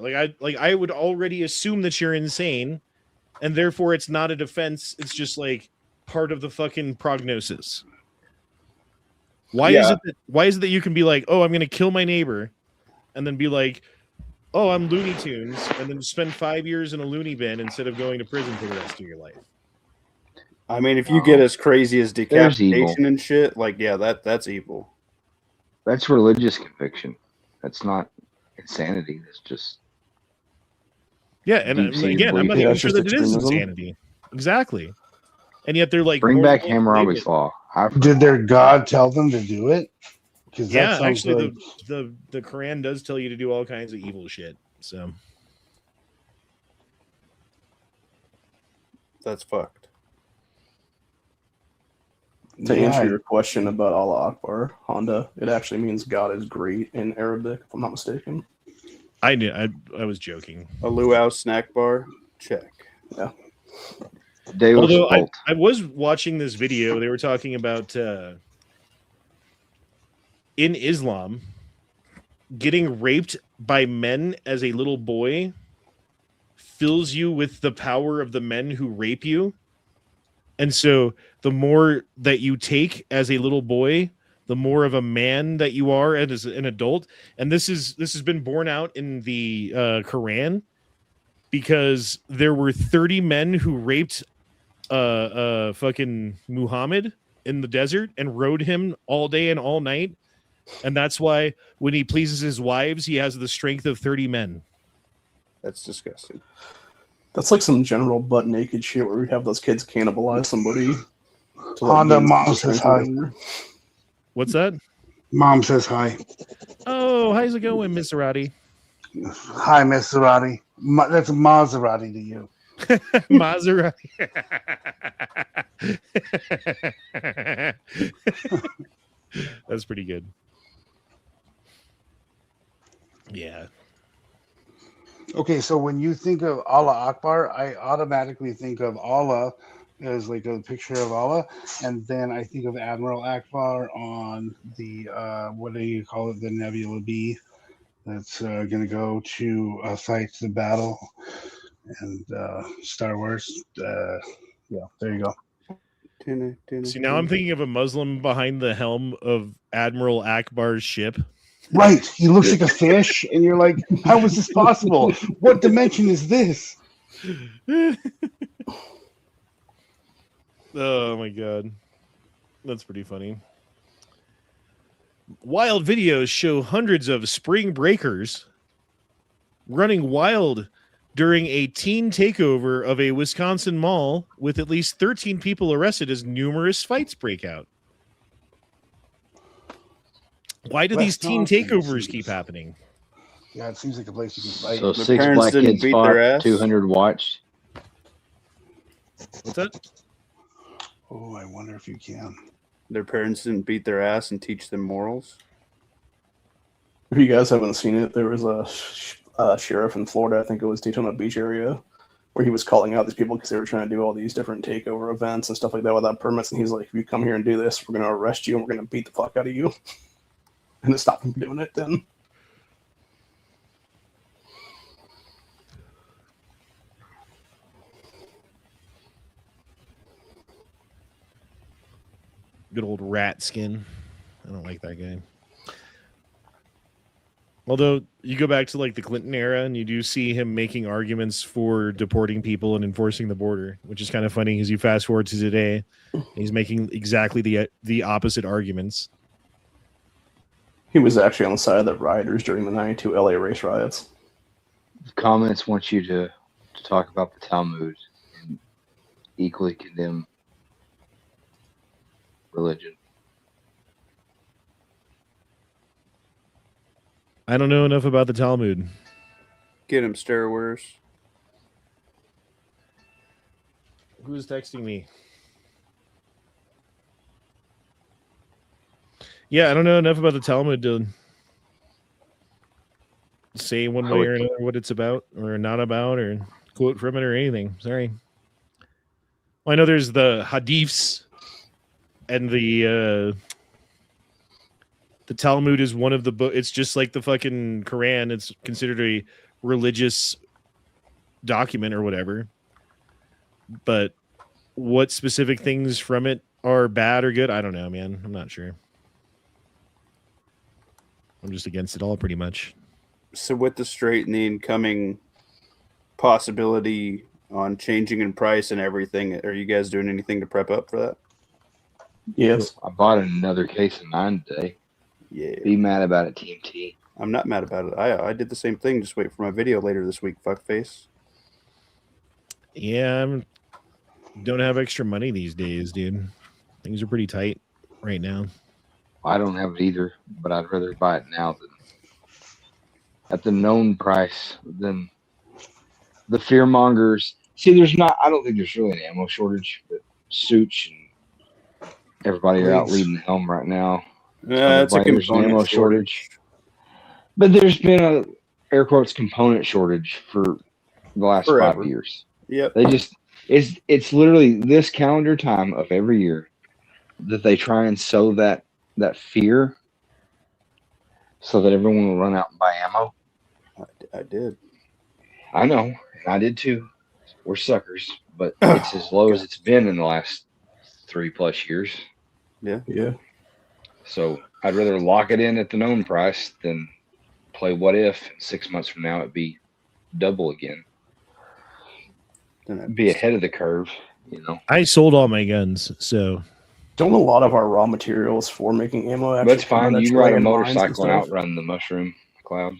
I would already assume that you're insane, and therefore it's not a defense. It's just like part of the fucking prognosis. Why is it that you can be like, oh, I'm gonna kill my neighbor, and then be like, oh, I'm Looney Tunes, and then spend 5 years in a loony bin instead of going to prison for the rest of your life? I mean, if you get as crazy as There's evil. decapitation and shit, like, yeah, that's evil. That's religious conviction. That's not insanity. That's just and deep-seated again, I'm not belief. even it's sure just that it is extremism. insanity. Exactly. And yet they're like, bring more back than willing to Hammurabi's believe it. law. Did their God tell them to do it? Because that Yeah, sounds actually, like the Quran does tell you to do all kinds of evil shit. So That's fucked. To Yeah. answer your question about Allah Akbar, Honda, it actually means God is great in Arabic, if I'm not mistaken. I knew I was joking. A luau snack bar, check. Yeah. Deus Although Vult. I was watching this video, they were talking about in Islam, getting raped by men as a little boy fills you with the power of the men who rape you. And so the more that you take as a little boy, the more of a man that you are as an adult. And this has been borne out in the Quran, because there were 30 men who raped fucking Muhammad in the desert and rode him all day and all night. And that's why when he pleases his wives, he has the strength of 30 men. That's disgusting. That's like some general butt naked shit where we have those kids cannibalize somebody. To Honda, gain mom some says strength or hi. whatever. What's that? Mom says hi. Oh, how's it going, Miss Arati? Hi, Maserati. That's Maserati to you. Maserati. That's pretty good. Yeah. Okay, so when you think of Allah Akbar, I automatically think of Allah as like a picture of Allah, and then I think of Admiral Akbar on the what do you call it, the Nebula B, that's going to go to fight the battle, and Star Wars. Yeah, there you go. See, now I'm thinking of a Muslim behind the helm of Admiral Akbar's ship. Right, he looks like a fish, and you're like, how is this possible? What dimension is this? Oh my god, that's pretty funny. Wild videos show hundreds of spring breakers running wild during a teen takeover of a Wisconsin mall, with at least 13 people arrested as numerous fights break out. Why do these teen takeovers keep happening? Yeah, it seems like a place you can fight. So Their 6 parents black didn't kids beat fought, their ass? 200 watched. What's that? Oh, I wonder if you can. Their parents didn't beat their ass and teach them morals. If you guys haven't seen it, there was a sheriff in Florida, I think it was Daytona Beach area, where he was calling out these people because they were trying to do all these different takeover events and stuff like that without permits. And he's like, if you come here and do this, we're going to arrest you and we're going to beat the fuck out of you. And to stop them from doing it then. Good old rat skin. I don't like that guy. Although you go back to like the Clinton era and you do see him making arguments for deporting people and enforcing the border, which is kind of funny because you fast forward to today, he's making exactly the opposite arguments. He was actually on the side of the rioters during the 92 LA race riots. Comments want you to talk about the Talmud and equally condemn religion. I don't know enough about the Talmud. Get him, Star Wars. Who is texting me? Yeah, I don't know enough about the Talmud to say one way or another what it's about or not about or quote from it or anything. Sorry. Well, I know there's the hadiths, and the Talmud is one of the book. It's just like the fucking Quran. It's considered a religious document or whatever. But what specific things from it are bad or good? I don't know, man. I'm not sure. I'm just against it all, pretty much. So with the Strait and the incoming possibility on changing in price and everything, are you guys doing anything to prep up for that? Yes. I bought another case of 9 today. Yeah. Be mad about it, TMT. I'm not mad about it. I did the same thing. Just wait for my video later this week, fuckface. Yeah, don't have extra money these days, dude. Things are pretty tight right now. I don't have it either, but I'd rather buy it now than at the known price than the fear mongers. See, I don't think there's really an ammo shortage, but Such and everybody are out leading the helm right now. Yeah, it's a There's an ammo component shortage. But there's been a air quotes component shortage for the last Forever. 5 years. Yep. They just it's literally this calendar time of every year that they try and sow that fear so that everyone will run out and buy ammo. I did. I know, and I did too. We're suckers, but it's as low as it's been in the last 3+ years. Yeah. Yeah. So I'd rather lock it in at the known price than play what if 6 months from now it'd be double again. Be ahead of the curve, you know. I sold all my guns, so Don't a lot of our raw materials for making ammo actually? That's fine. You can ride a motorcycle and outrun the mushroom cloud.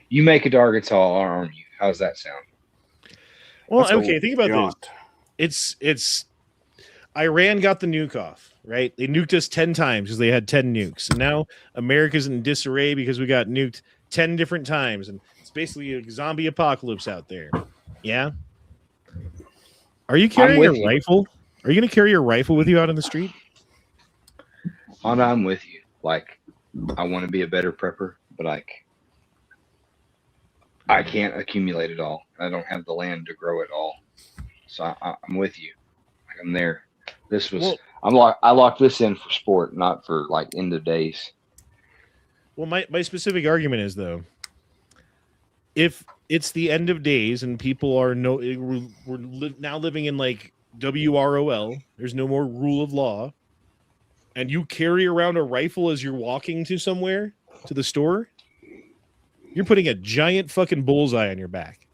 You make a target, so I'll arm you. How's that sound? well, okay. Think about this. It's Iran got the nuke off, right? They nuked us 10 times because they had 10 nukes, and now America's in disarray because we got nuked 10 different times, and it's basically a zombie apocalypse out there. Yeah. Are you carrying a rifle? Are you going to carry your rifle with you out in the street? I'm with you. Like, I want to be a better prepper, but like, I can't accumulate it all. I don't have the land to grow it all. So I'm with you. Like, I'm there. This was I locked this in for sport, not for like end of days. Well, my specific argument is, though, if it's the end of days and people are we're now living in like WROL, there's no more rule of law, and you carry around a rifle as you're walking to somewhere, to the store, you're putting a giant fucking bullseye on your back.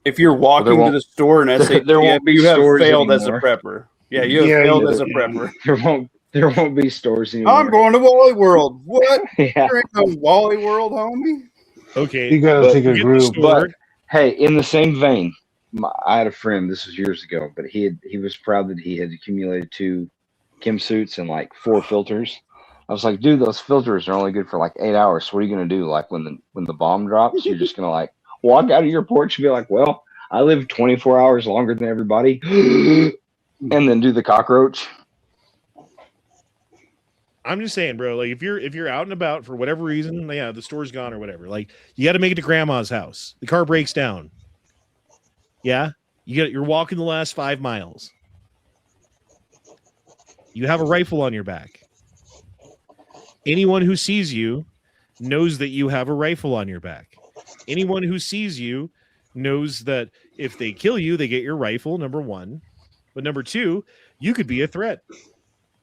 If you're walking to the store and you have failed as a prepper. Yeah, you have failed as a prepper. There won't be stores anymore. I'm going to Wally World. What? Yeah. There ain't no Wally World, homie. Okay. You gotta take a group. But hey, in the same vein, I had a friend, this was years ago, but he was proud that he had accumulated 2 chem suits and like 4 filters. I was like, dude, those filters are only good for like 8 hours. So what are you gonna do? Like when the bomb drops, you're just gonna like walk out of your porch and be like, well, I live 24 hours longer than everybody, and then do the cockroach. I'm just saying, bro, like if you're out and about for whatever reason, yeah, the store's gone or whatever, like you got to make it to grandma's house. The car breaks down. Yeah, you're walking the last 5 miles. You have a rifle on your back. Anyone who sees you knows that you have a rifle on your back. Anyone who sees you knows that if they kill you, they get your rifle, number 1. But number 2, you could be a threat.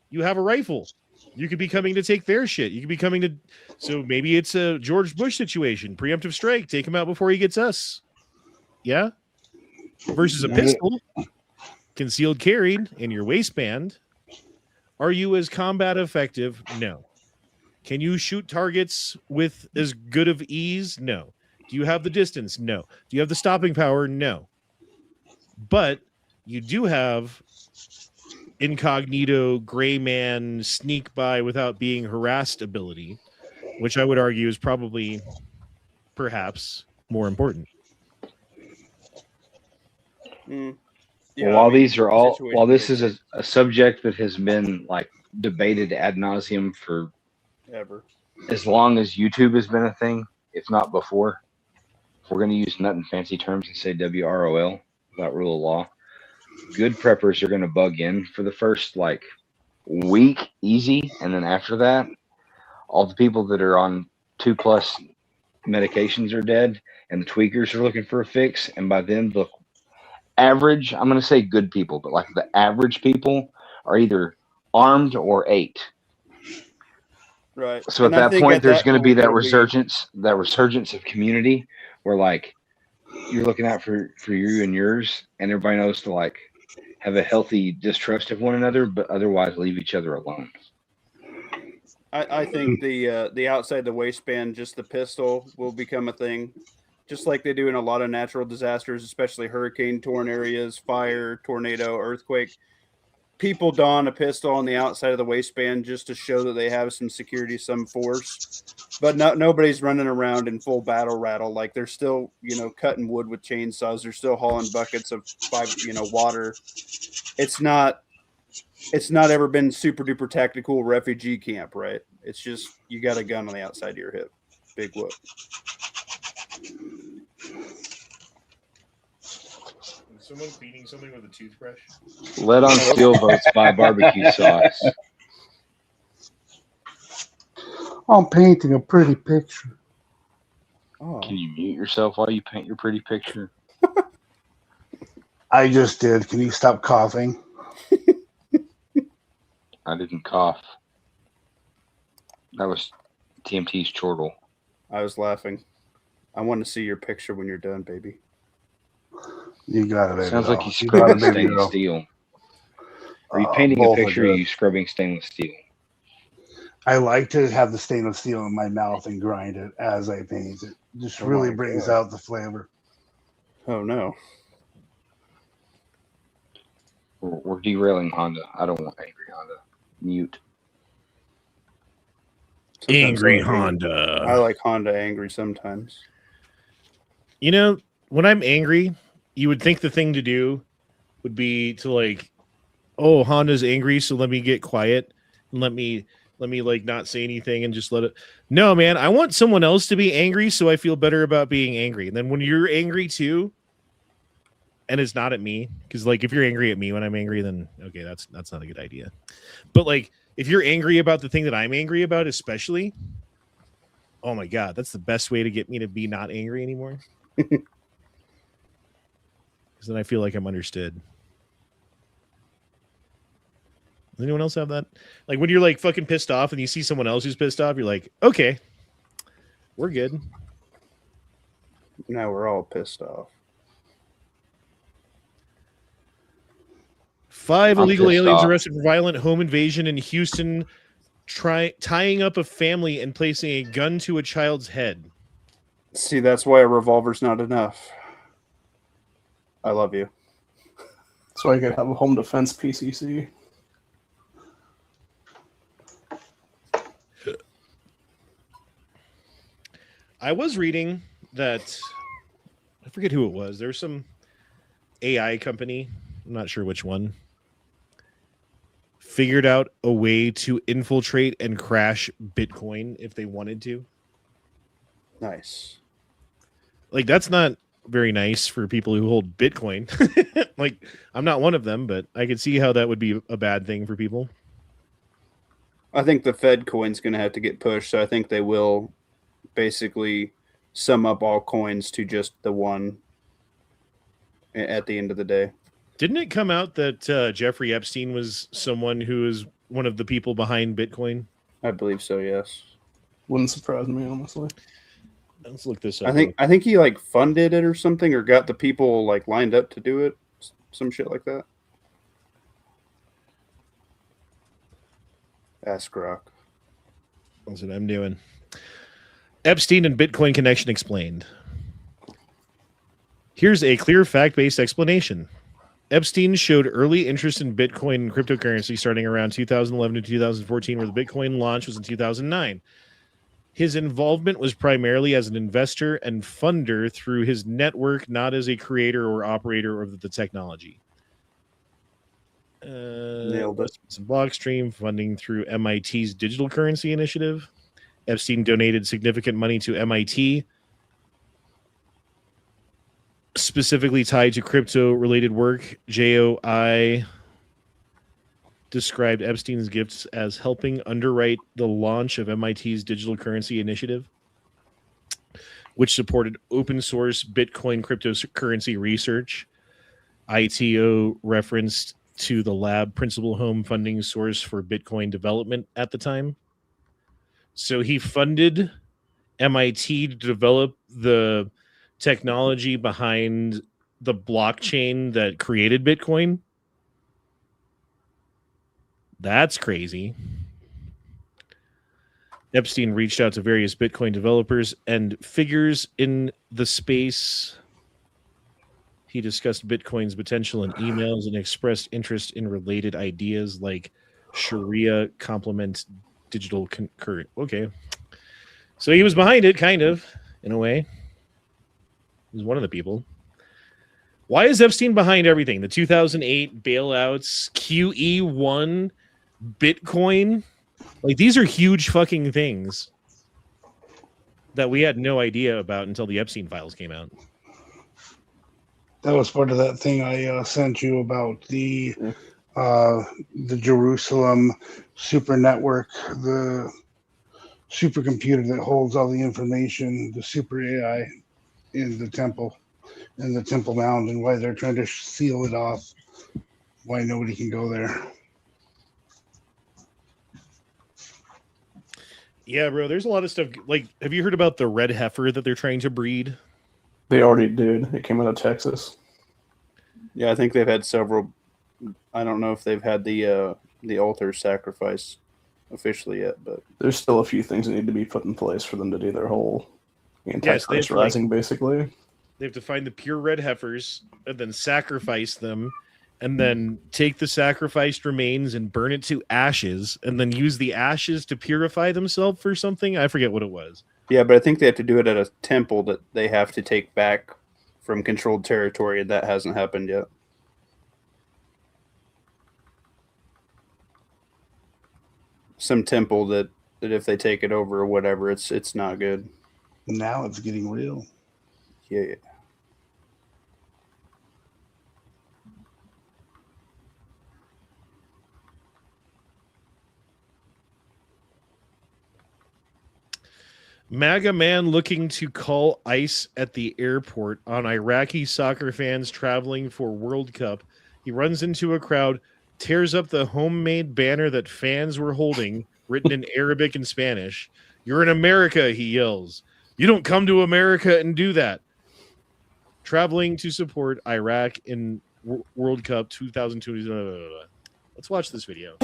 You have a rifle. You could be coming to take their shit. You could be coming to... So maybe it's a George Bush situation. Preemptive strike. Take him out before he gets us. Yeah? Versus a pistol. Concealed carried in your waistband. Are you as combat effective? No. Can you shoot targets with as good of ease? No. Do you have the distance? No. Do you have the stopping power? No. But you do have incognito, gray man, sneak by without being harassed ability, which I would argue is probably, perhaps, more important. Yeah, while this is a subject that has been like debated ad nauseum for ever, as long as YouTube has been a thing, if not before. If we're going to use nothing fancy terms and say WROL, without rule of law, good preppers are going to bug in for the first like week, easy, and then after that, all the people that are on 2+ medications are dead, and the tweakers are looking for a fix. And by then, the average, I'm going to say good people, but like the average people are either armed or ate. Right. So And at I that think point, at there's that going to be point, that it'll resurgence of community where like you're looking out for you and yours, and everybody knows to like have a healthy distrust of one another, but otherwise leave each other alone. I think the outside the waistband, just the pistol, will become a thing, just like they do in a lot of natural disasters, especially hurricane-torn areas, fire, tornado, earthquake. People don a pistol on the outside of the waistband just to show that they have some security, some force. But nobody's running around in full battle rattle. Like they're still, cutting wood with chainsaws. They're still hauling buckets of water. It's not ever been super duper tactical refugee camp, right? It's just you got a gun on the outside of your hip. Big whoop. Is someone cleaning something with a toothbrush? Lead on Steel votes buy barbecue sauce. I'm painting a pretty picture. Oh. Can you mute yourself while you paint your pretty picture? I just did. Can you stop coughing? I didn't cough. That was TMT's chortle. I was laughing. I want to see your picture when you're done, baby. You got it, baby. Sounds like he's You got scrubbing it, baby. stainless steel. Are you painting a both are picture or are good. you scrubbing stainless steel? I like to have the stainless steel in my mouth and grind it as I paint it. Just Oh really my brings God. out the flavor. Oh no. We're derailing Honda. I don't want angry Honda. Mute. Sometimes Angry I Honda. like Honda angry sometimes. You know, when I'm angry, you would think the thing to do would be to like, oh, Honda's angry, so let me get quiet and let me like not say anything and just let it. No, man, I want someone else to be angry so I feel better about being angry. And then when you're angry too, and it's not at me, because like if you're angry at me when I'm angry, then okay, that's not a good idea. But like if you're angry about the thing that I'm angry about, especially, oh my God, that's the best way to get me to be not angry anymore. Because then I feel like I'm understood. Does anyone else have that? Like when you're like fucking pissed off and you see someone else who's pissed off, you're like, okay, we're good. Now we're all pissed off. 5 I'm illegal pissed aliens off. arrested for violent home invasion in Houston, tying up a family and placing a gun to a child's head. See, that's why a revolver's not enough. I love you. So I could have a home defense PCC. I was reading that, I forget who it was. There's some AI company, I'm not sure which one, figured out a way to infiltrate and crash Bitcoin if they wanted to. Nice. Like, that's not very nice for people who hold Bitcoin. Like, I'm not one of them, but I could see how that would be a bad thing for people. I think the Fed coin's going to have to get pushed, so I think they will basically sum up all coins to just the one at the end of the day. Didn't it come out that Jeffrey Epstein was someone who is one of the people behind Bitcoin? I believe so, yes. Wouldn't surprise me, honestly. Let's look this up. I think he like funded it or something, or got the people like lined up to do it, some shit like that. Ask Rock. That's what I'm doing. Epstein and Bitcoin connection explained. Here's a clear fact-based explanation. Epstein showed early interest in Bitcoin and cryptocurrency starting around 2011 to 2014, where the Bitcoin launch was in 2009. His involvement was primarily as an investor and funder through his network, not as a creator or operator of the technology. Nailed it. Some Blockstream funding through MIT's digital currency initiative. Epstein donated significant money to MIT. specifically tied to crypto-related work. JOI described Epstein's gifts as helping underwrite the launch of MIT's digital currency initiative, which supported open source Bitcoin cryptocurrency research. ITO referenced to the lab principal home funding source for Bitcoin development at the time. So he funded MIT to develop the technology behind the blockchain that created Bitcoin. That's crazy. Epstein reached out to various Bitcoin developers and figures in the space. He discussed Bitcoin's potential in emails and expressed interest in related ideas like Sharia complement digital concurrent. Okay. So he was behind it, kind of, in a way. He was one of the people. Why is Epstein behind everything? The 2008 bailouts, QE1, Bitcoin. Like, these are huge fucking things that we had no idea about until the Epstein files came out. That was part of that thing I sent you about the Jerusalem super network, the supercomputer that holds all the information, the super AI in the Temple Mount, and why they're trying to seal it off, why nobody can go there. Yeah, bro, there's a lot of stuff. Like, have you heard about the red heifer that they're trying to breed? They already did. It came out of Texas. Yeah, I think they've had several. I don't know if they've had the altar sacrifice officially yet, but there's still a few things that need to be put in place for them to do their whole anti-Christ rising, basically. They have to find the pure red heifers and then sacrifice them, and then take the sacrificed remains and burn it to ashes, and then use the ashes to purify themselves for something. I forget what it was. Yeah, but I think they have to do it at a temple that they have to take back from controlled territory, and that hasn't happened yet. Some temple that if they take it over or whatever, it's not good. Now it's getting real. Yeah. MAGA man looking to call ICE at the airport on Iraqi soccer fans traveling for World Cup. He runs into a crowd, tears up the homemade banner that fans were holding, written in Arabic and Spanish. "You're in America," he yells. "You don't come to America and do that." Traveling to support Iraq in World Cup 2002. Let's watch this video.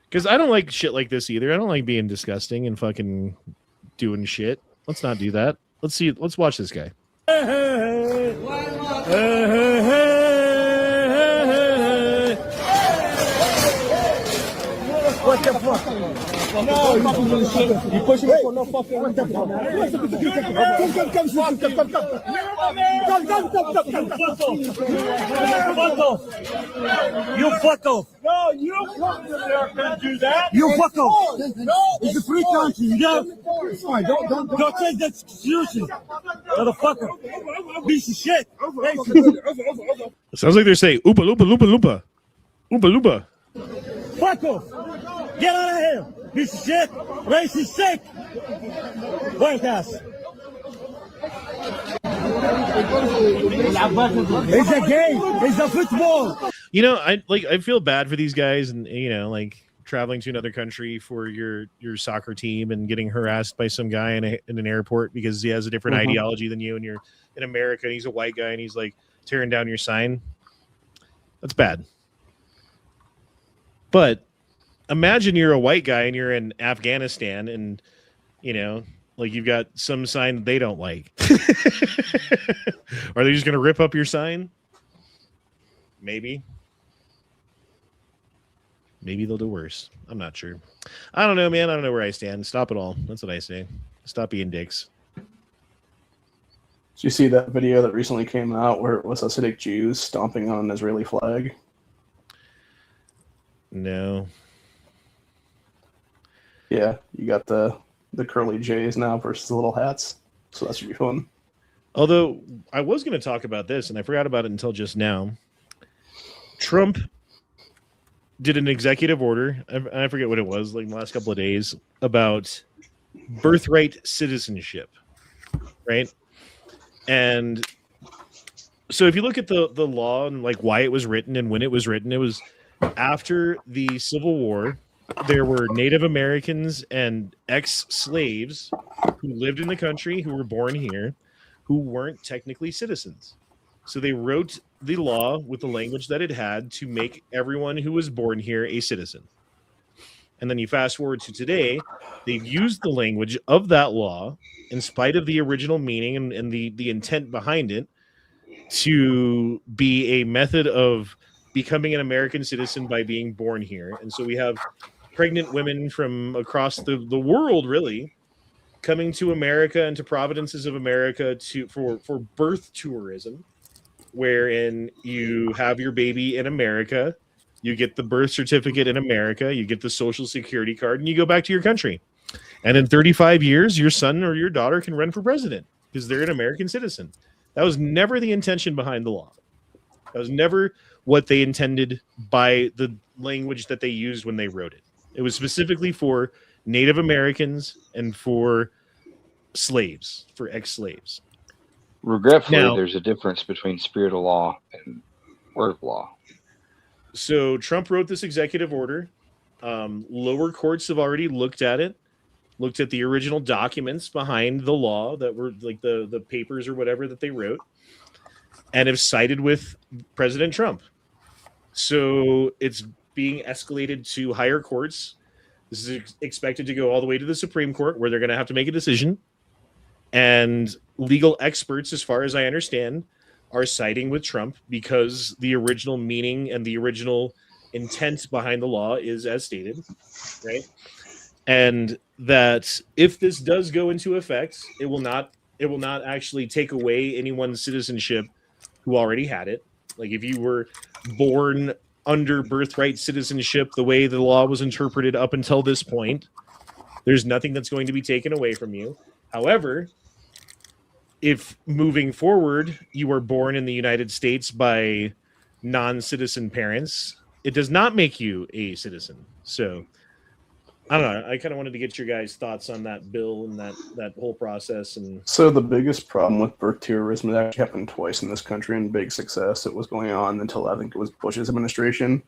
Because I don't like shit like this either. I don't like being disgusting and fucking doing shit. Let's not do that. Let's watch this guy. What the fuck? No, you pushing me for no fucking. What the fuck? You fuck off. No, you come to America and do that. You fuck off. No, it's a free country. You know. Don't change the constitution, motherfucker. Piece of shit. Sounds like they're saying "Oopa loopa loopa loopa, oopa loopa." Fuck off. Get out of here. Piece of shit. Racist sick. White ass. It's a game. It's a football. You know, I feel bad for these guys, and like traveling to another country for your soccer team and getting harassed by some guy in an airport because he has a different ideology than you, and you're in America and he's a white guy and he's like tearing down your sign. That's bad. But imagine you're a white guy and you're in Afghanistan and, you've got some sign that they don't like. Are they just going to rip up your sign? Maybe. Maybe they'll do worse. I'm not sure. I don't know, man. I don't know where I stand. Stop it all. That's what I say. Stop being dicks. Did you see that video that recently came out where it was Hasidic Jews stomping on an Israeli flag? No. Yeah, you got the curly J's now versus the little hats. So that should be fun. Although I was going to talk about this, and I forgot about it until just now. Trump did an executive order, I forget what it was, like in the last couple of days, about birthright citizenship, right? And so if you look at the law and like why it was written and when it was written, it was after the Civil War. There were Native Americans and ex-slaves who lived in the country, who were born here, who weren't technically citizens. So they wrote the law with the language that it had to make everyone who was born here a citizen. And then you fast forward to today, they've used the language of that law, in spite of the original meaning and the intent behind it, to be a method of becoming an American citizen by being born here. And so we have pregnant women from across the world, really, coming to America and to provinces of America for birth tourism, wherein you have your baby in America, you get the birth certificate in America, you get the social security card, and you go back to your country. And in 35 years, your son or your daughter can run for president because they're an American citizen. That was never the intention behind the law. That was never what they intended by the language that they used when they wrote it. It was specifically for Native Americans and for slaves, for ex-slaves. Regretfully, Now, there's a difference between spirit of law and word of law. So Trump wrote this executive order. Lower courts have already looked at it, looked at the original documents behind the law that were like the papers or whatever that they wrote, and have sided with President Trump. So it's being escalated to higher courts. This is expected to go all the way to the Supreme Court, where they're going to have to make a decision. And legal experts, as far as I understand, are siding with Trump because the original meaning and the original intent behind the law is as stated, right? And that if this does go into effect, it will not actually take away anyone's citizenship who already had it. Like if you were born under birthright citizenship, the way the law was interpreted up until this point, there's nothing that's going to be taken away from you. However, if moving forward you were born in the United States by non-citizen parents, it does not make you a citizen. So I don't know. I kind of wanted to get your guys' thoughts on that bill and that whole process. And so the biggest problem with birth tourism, it actually happened twice in this country, and big success. It was going on until I think it was Bush's administration,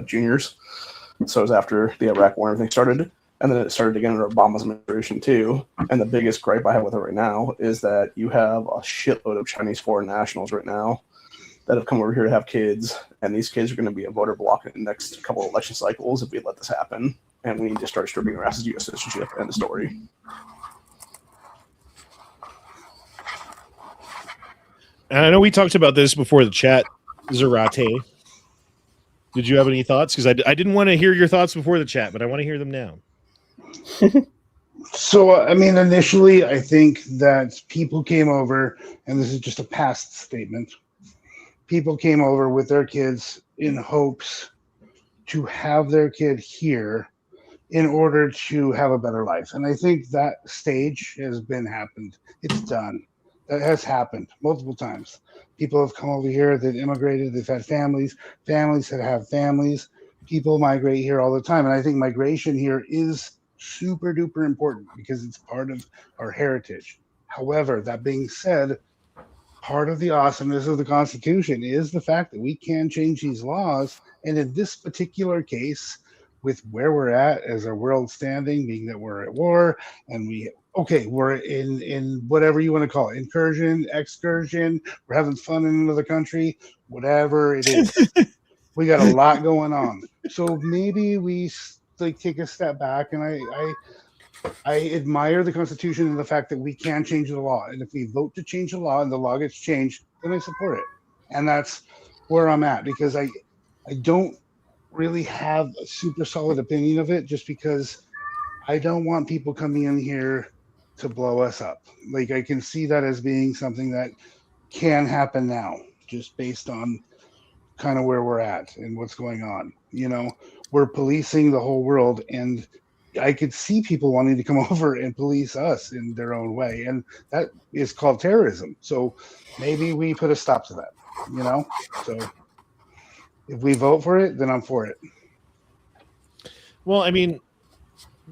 juniors. So it was after the Iraq War and everything started. And then it started again under Obama's administration too. And the biggest gripe I have with it right now is that you have a shitload of Chinese foreign nationals right now that have come over here to have kids. And these kids are going to be a voter block in the next couple of election cycles if we let this happen. And we need to start stripping their asses of U.S. citizenship. End of story. And I know we talked about this before the chat, Zarate. Did you have any thoughts? Because I didn't want to hear your thoughts before the chat, but I want to hear them now. So, I mean, initially, I think that people came over, and this is just a past statement, people came over with their kids in hopes to have their kid here in order to have a better life. And I think that stage has happened. It's done. That has happened multiple times. People have come over here, they've immigrated, they've had families that have families. People migrate here all the time. And I think migration here is super duper important because it's part of our heritage. However, that being said, part of the awesomeness of the Constitution is the fact that we can change these laws. And in this particular case, with where we're at as a world standing, being that we're at war and we're in whatever you want to call it, incursion, excursion, we're having fun in another country, whatever it is. We got a lot going on. So maybe we take a step back, and I admire the Constitution and the fact that we can change the law. And if we vote to change the law and the law gets changed, then I support it. And that's where I'm at, because I don't really have a super solid opinion of it, just because I don't want people coming in here to blow us up. Like, I can see that as being something that can happen now, just based on kind of where we're at and what's going on. You know, we're policing the whole world, and I could see people wanting to come over and police us in their own way, and that is called terrorism. So maybe we put a stop to that. You know, so if we vote for it, then I'm for it. Well, I mean,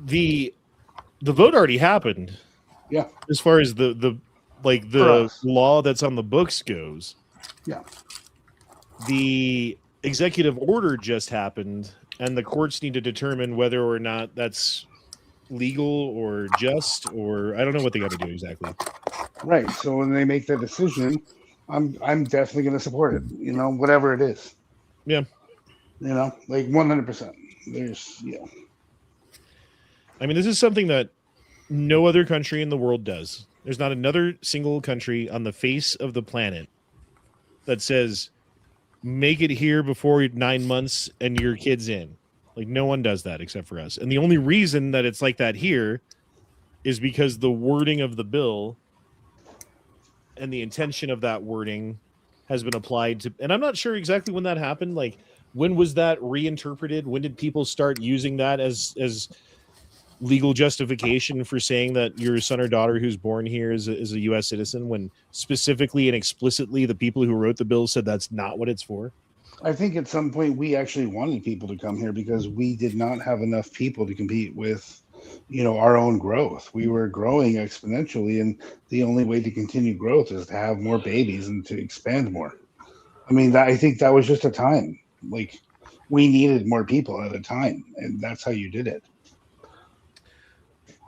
the vote already happened. Yeah. As far as the law that's on the books goes. Yeah. The executive order just happened, and the courts need to determine whether or not that's legal or just, or I don't know what they got to do exactly. Right. So when they make that decision, I'm definitely going to support it. You know, whatever it is. Yeah. You know, like 100%. I mean, this is something that no other country in the world does. There's not another single country on the face of the planet that says, make it here before 9 months and your kid's in. Like, no one does that except for us. And the only reason that it's like that here is because the wording of the bill and the intention of that wording has been applied to, and I'm not sure exactly when that happened. Like, when was that reinterpreted? When did people start using that as legal justification for saying that your son or daughter who's born here is a U.S. citizen, when specifically and explicitly the people who wrote the bill said that's not what it's for? I think at some point we actually wanted people to come here because we did not have enough people to compete with, you know, our own growth. We were growing exponentially, and the only way to continue growth is to have more babies and to expand more. I mean, I think that was just a time. Like, we needed more people at a time, and that's how you did it.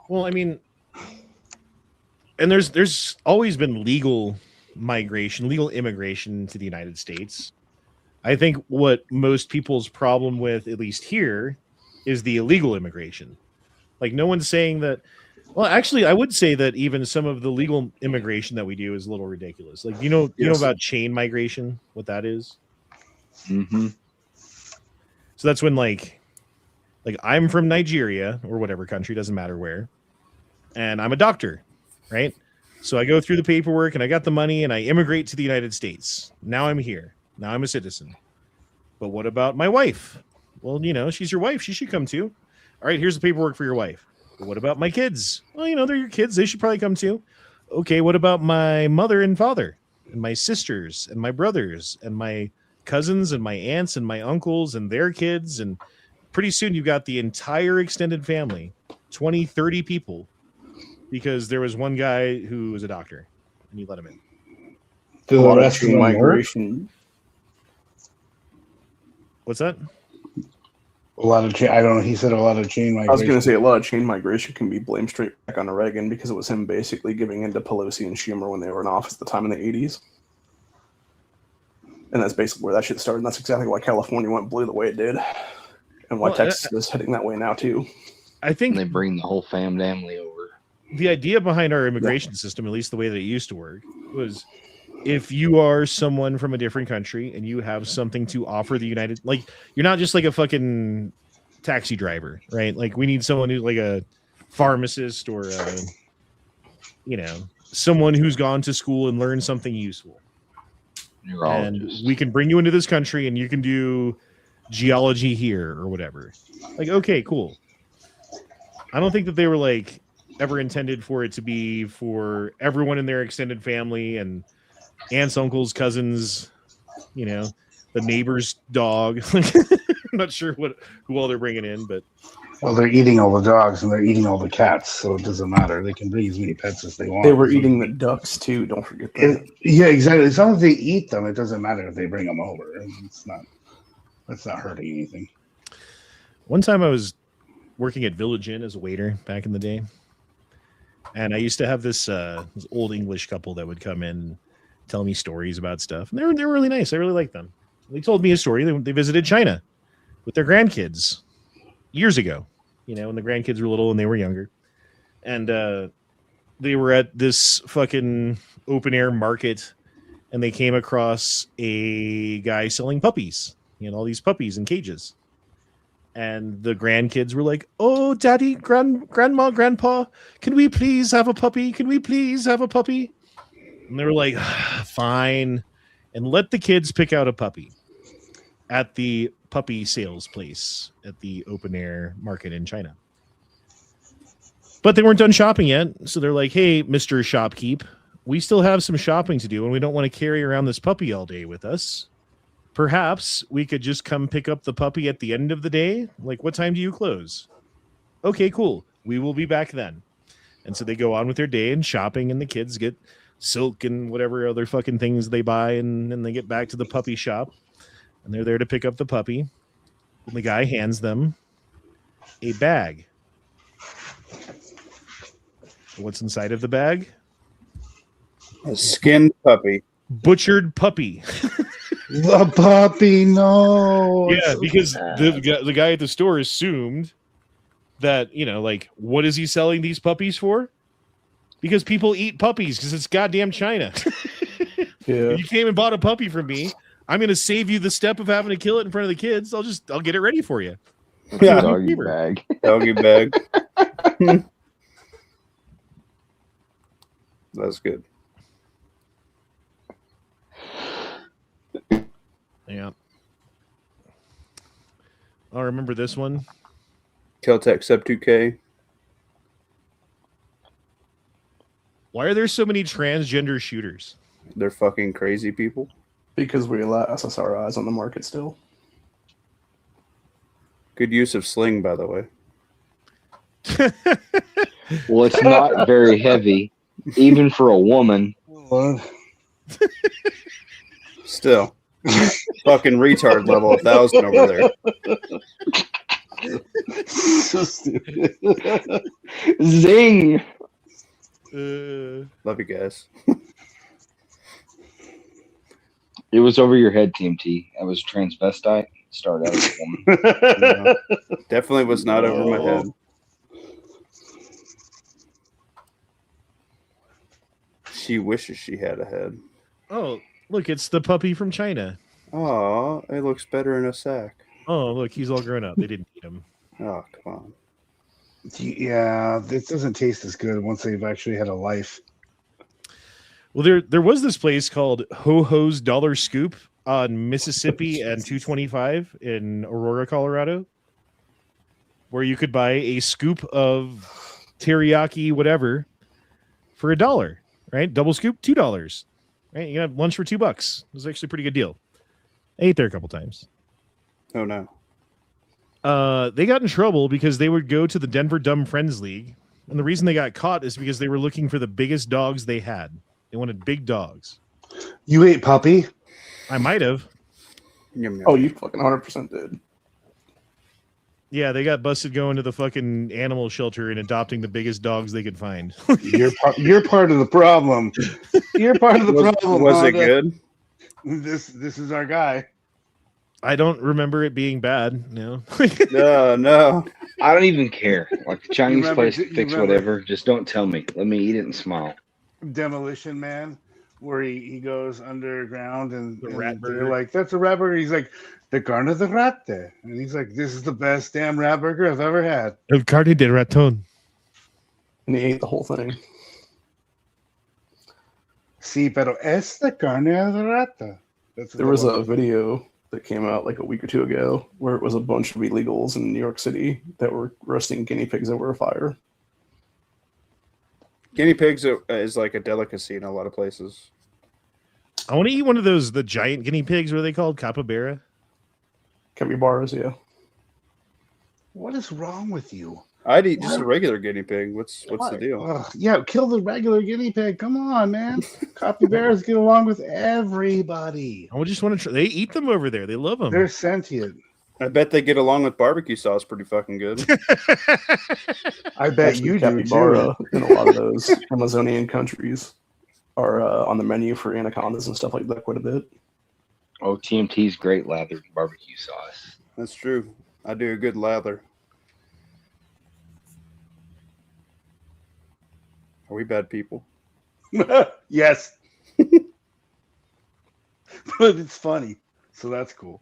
Well, I mean, and there's always been legal migration, legal immigration to the United States. I think what most people's problem with, at least here, is the illegal immigration. Like, no one's saying that. Well, actually, I would say that even some of the legal immigration that we do is a little ridiculous. Like, you know about chain migration, what that is? Mm-hmm. So that's when like I'm from Nigeria or whatever country, doesn't matter where, and I'm a doctor, right? So I go through the paperwork and I got the money and I immigrate to the United States. Now I'm here. Now I'm a citizen. But what about my wife? Well, you know, she's your wife. She should come too. All right, here's the paperwork for your wife. But what about my kids? Well, you know, they're your kids. They should probably come too. Okay, what about my mother and father and my sisters and my brothers and my cousins and my aunts and my uncles and their kids? And pretty soon you've got the entire extended family, 20, 30 people, because there was one guy who was a doctor and you let him in. A lot of chain migration. What's that? A lot of chain. I don't know. He said a lot of chain migration. I was going to say a lot of chain migration can be blamed straight back on Reagan because it was him basically giving in to Pelosi and Schumer when they were in office at the time in the 80s. And that's basically where that shit started. And that's exactly why California went blue the way it did. And why Texas is heading that way now, too. I think they bring the whole family over. The idea behind our immigration system, at least the way that it used to work, was if you are someone from a different country and you have something to offer the United, like, you're not just like a fucking taxi driver, right? Like, we need someone who's like a pharmacist or someone who's gone to school and learned something useful. And we can bring you into this country and you can do geology here or whatever. Like, okay, cool. I don't think that they were like ever intended for it to be for everyone in their extended family and aunts, uncles, cousins, you know, the neighbor's dog. I'm not sure who all they're bringing in, but well, they're eating all the dogs and they're eating all the cats, so it doesn't matter. They can bring as many pets as they want. They were eating the ducks too. Don't forget that. Yeah, exactly. As long as they eat them, it doesn't matter if they bring them over. That's not hurting anything. One time I was working at Village Inn as a waiter back in the day, and I used to have this old English couple that would come in and tell me stories about stuff. And they were really nice. I really liked them. They told me a story. They visited China with their grandkids years ago, you know, when the grandkids were little and they were younger. And they were at this fucking open air market and they came across a guy selling puppies, you know, all these puppies in cages. And the grandkids were like, "Oh, daddy, grandma, grandpa, can we please have a puppy? Can we please have a puppy?" And they were like, "Fine." And let the kids pick out a puppy at the puppy sales place at the open air market in China. But they weren't done shopping yet. So they're like, hey, Mr. Shopkeep, we still have some shopping to do and we don't want to carry around this puppy all day with us. Perhaps we could just come pick up the puppy at the end of the day. Like, what time do you close? Okay, cool. We will be back then. And so they go on with their day and shopping, and the kids get silk and whatever other fucking things they buy, and then they get back to the puppy shop, and they're there to pick up the puppy. And the guy hands them a bag. What's inside of the bag? A skinned puppy. Butchered puppy. The puppy, no. Yeah, because the guy at the store assumed that, you know, like, what is he selling these puppies for? Because people eat puppies because it's goddamn China. Yeah. You came and bought a puppy from me. I'm going to save you the step of having to kill it in front of the kids. I'll get it ready for you. Yeah. Doggy bag. Doggy bag. That's good. Yeah. Oh, remember this one? Caltech Sub 2K. Why are there so many transgender shooters? They're fucking crazy people. Because we allow SSRIs on the market still. Good use of sling, by the way. Well, it's not very heavy, even for a woman. Still. Fucking retard level 1,000 over there. So stupid. Zing! Love you guys. It was over your head, TMT. I was transvestite. Started out as a woman. No, definitely was not over my head. She wishes she had a head. Oh, look, it's the puppy from China. Oh, it looks better in a sack. Oh, look, he's all grown up. They didn't eat him. Oh, come on. Yeah, this doesn't taste as good once they've actually had a life. Well, there was this place called Ho Ho's Dollar Scoop on Mississippi and 225 in Aurora, Colorado, where you could buy a scoop of teriyaki whatever for $1, right? Double scoop, $2, right? You can have lunch for $2. It was actually a pretty good deal. I ate there a couple times. Oh, no. They got in trouble because they would go to the Denver Dumb Friends League, and the reason they got caught is because they were looking for the biggest dogs they had. They wanted big dogs. You ate puppy? I might have. Oh, you fucking 100% did. Yeah, they got busted going to the fucking animal shelter and adopting the biggest dogs they could find. You're part of the problem. You're part of the problem. Was it Honda. good? This is our guy. I don't remember it being bad. No. No. I don't even care. Like the Chinese remember- place you fix remember- whatever. Just don't tell me. Let me eat it and smile. Demolition Man, where he goes underground and, The and rat they're burger. like, that's a rat burger. He's like, the carne de rate. And he's like, this is the best damn rat burger I've ever had. El carne de raton. And he ate the whole thing. Sí, pero es the carne de rata. There was a video that came out like a week or two ago where it was a bunch of illegals in New York City that were roasting guinea pigs over a fire. Guinea pigs is like a delicacy in a lot of places. I want to eat one of those, the giant guinea pigs. What are they called? Capybara? Capybaras, yeah. What is wrong with you? I'd eat just a regular guinea pig. What's the deal? Ugh, yeah, kill the regular guinea pig. Come on, man. Capybaras get along with everybody. I just want to try. They eat them over there. They love them. They're sentient. I bet they get along with barbecue sauce pretty fucking good. I bet Actually, you do capybara too. in a lot of those Amazonian countries are on the menu for anacondas and stuff like that quite a bit. Oh, TMT's great lathered barbecue sauce. That's true. I do a good lather. Are we bad people? Yes. But it's funny. So that's cool.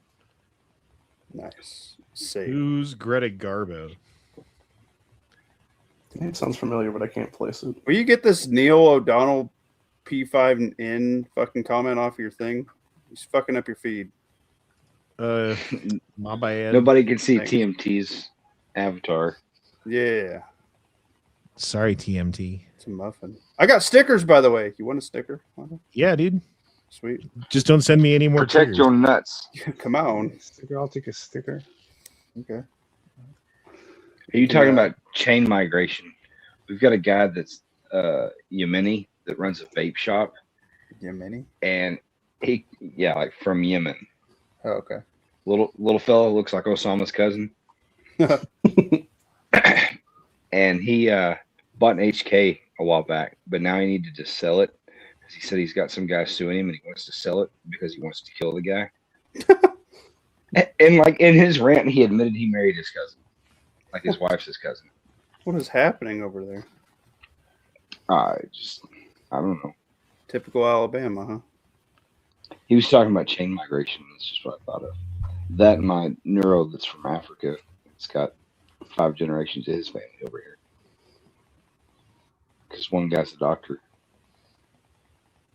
Nice. Save. Who's Greta Garbo? The name sounds familiar, but I can't place it. Will you get this Neil O'Donnell P5N fucking comment off your thing? He's fucking up your feed. My bad. Nobody can see Thank you. TMT's avatar. Yeah. Sorry, TMT. It's a muffin. I got stickers, by the way. You want a sticker? Yeah, dude. Sweet. Just don't send me any more Protect triggers. your nuts. Come on. Sticker, I'll take a sticker. Okay. Are you talking about chain migration? We've got a guy that's Yemeni that runs a vape shop. Yemeni? And like from Yemen. Oh, okay. Little fella looks like Osama's cousin. And he bought an HK a while back, but now he needed to sell it because he said he's got some guy suing him and he wants to sell it because he wants to kill the guy. and like in his rant, he admitted he married his cousin, like his wife's his cousin. What is happening over there? I don't know. Typical Alabama, huh? He was talking about chain migration. That's just what I thought of. That and my neuro that's from Africa. It's got 5 generations of his family over here. Because one guy's a doctor.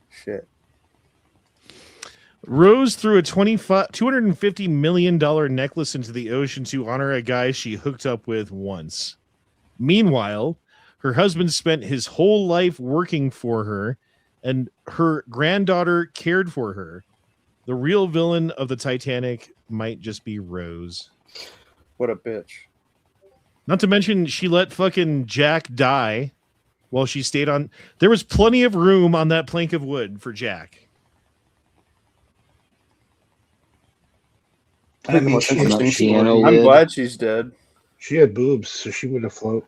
Shit. Rose threw a $250 million necklace into the ocean to honor a guy she hooked up with once. Meanwhile, her husband spent his whole life working for her, and her granddaughter cared for her. The real villain of the Titanic might just be Rose. What a bitch. Not to mention, she let fucking Jack die while she stayed on. There was plenty of room on that plank of wood for Jack. I mean, I'm glad she's dead. She had boobs, so she would have float.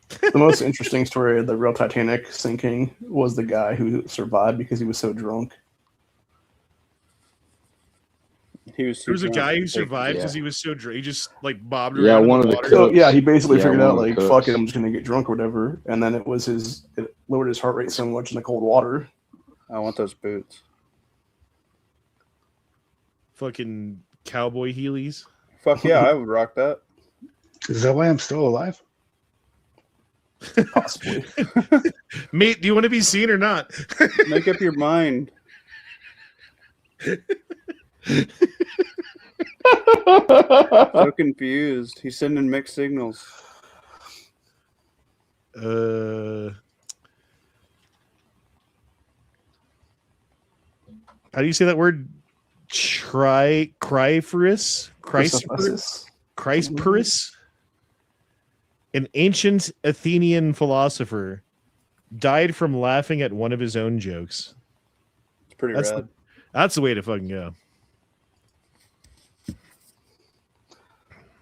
The most interesting story of the real Titanic sinking was the guy who survived because he was so drunk. There was a guy who survived because he was so drunk. He just like bobbed around. Yeah, in one the of the water. So, yeah, he basically figured out one of like, the fuck cooks. it, I'm just gonna get drunk or whatever. And then it lowered his heart rate so much in the cold water. I want those boots. Fucking cowboy heelys. Fuck yeah, I would rock that. Is that why I'm still alive? Possibly. Mate, do you want to be seen or not? Make up your mind. So confused. He's sending mixed signals. How do you say that word? Chrysaorus? Chrysaorus? An ancient Athenian philosopher died from laughing at one of his own jokes. It's pretty rad. That's the way to fucking go.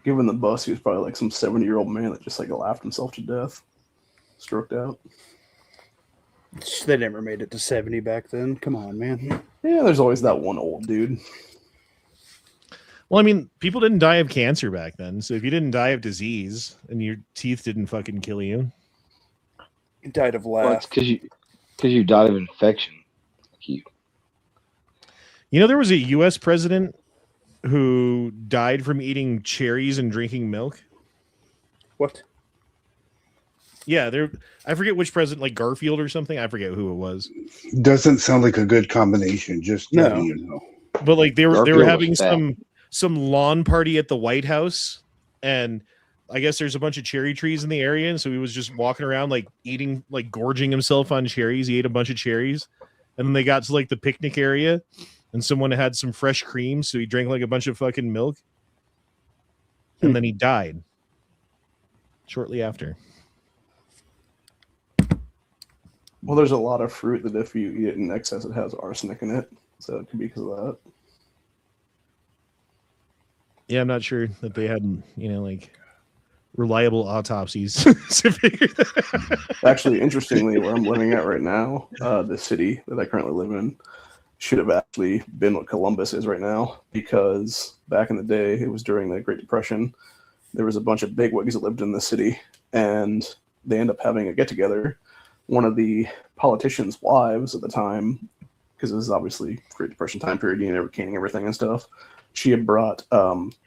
Given the bus, he was probably like some 70-year-old man that just like laughed himself to death. Stroked out. They never made it to 70 back then. Come on, man. Yeah, there's always that one old dude. Well, I mean, people didn't die of cancer back then. So if you didn't die of disease and your teeth didn't fucking kill you. He died of Well, laugh. it's because you died of infection. You know, there was a U.S. president who died from eating cherries and drinking milk. What? Yeah, I forget which president, like Garfield or something. I forget who it was. Doesn't sound like a good combination. Just letting you know. But like they were Garfield having was fat. some lawn party at the White House, and I guess there's a bunch of cherry trees in the area, and so he was just walking around like eating, like gorging himself on cherries. He ate a bunch of cherries, and then they got to like the picnic area, and someone had some fresh cream, so he drank like a bunch of fucking milk, and then he died shortly after. Well, there's a lot of fruit that if you eat it in excess, it has arsenic in it. So it could be because of that. Yeah, I'm not sure that they had, like reliable autopsies to figure that out. Actually, interestingly, where I'm living at right now, the city that I currently live in, should have actually been what Columbus is right now, because back in the day, it was during the Great Depression, there was a bunch of bigwigs that lived in the city, and they end up having a get-together. One of the politicians' wives at the time, because this is obviously Great Depression time period, canning everything and stuff, she had brought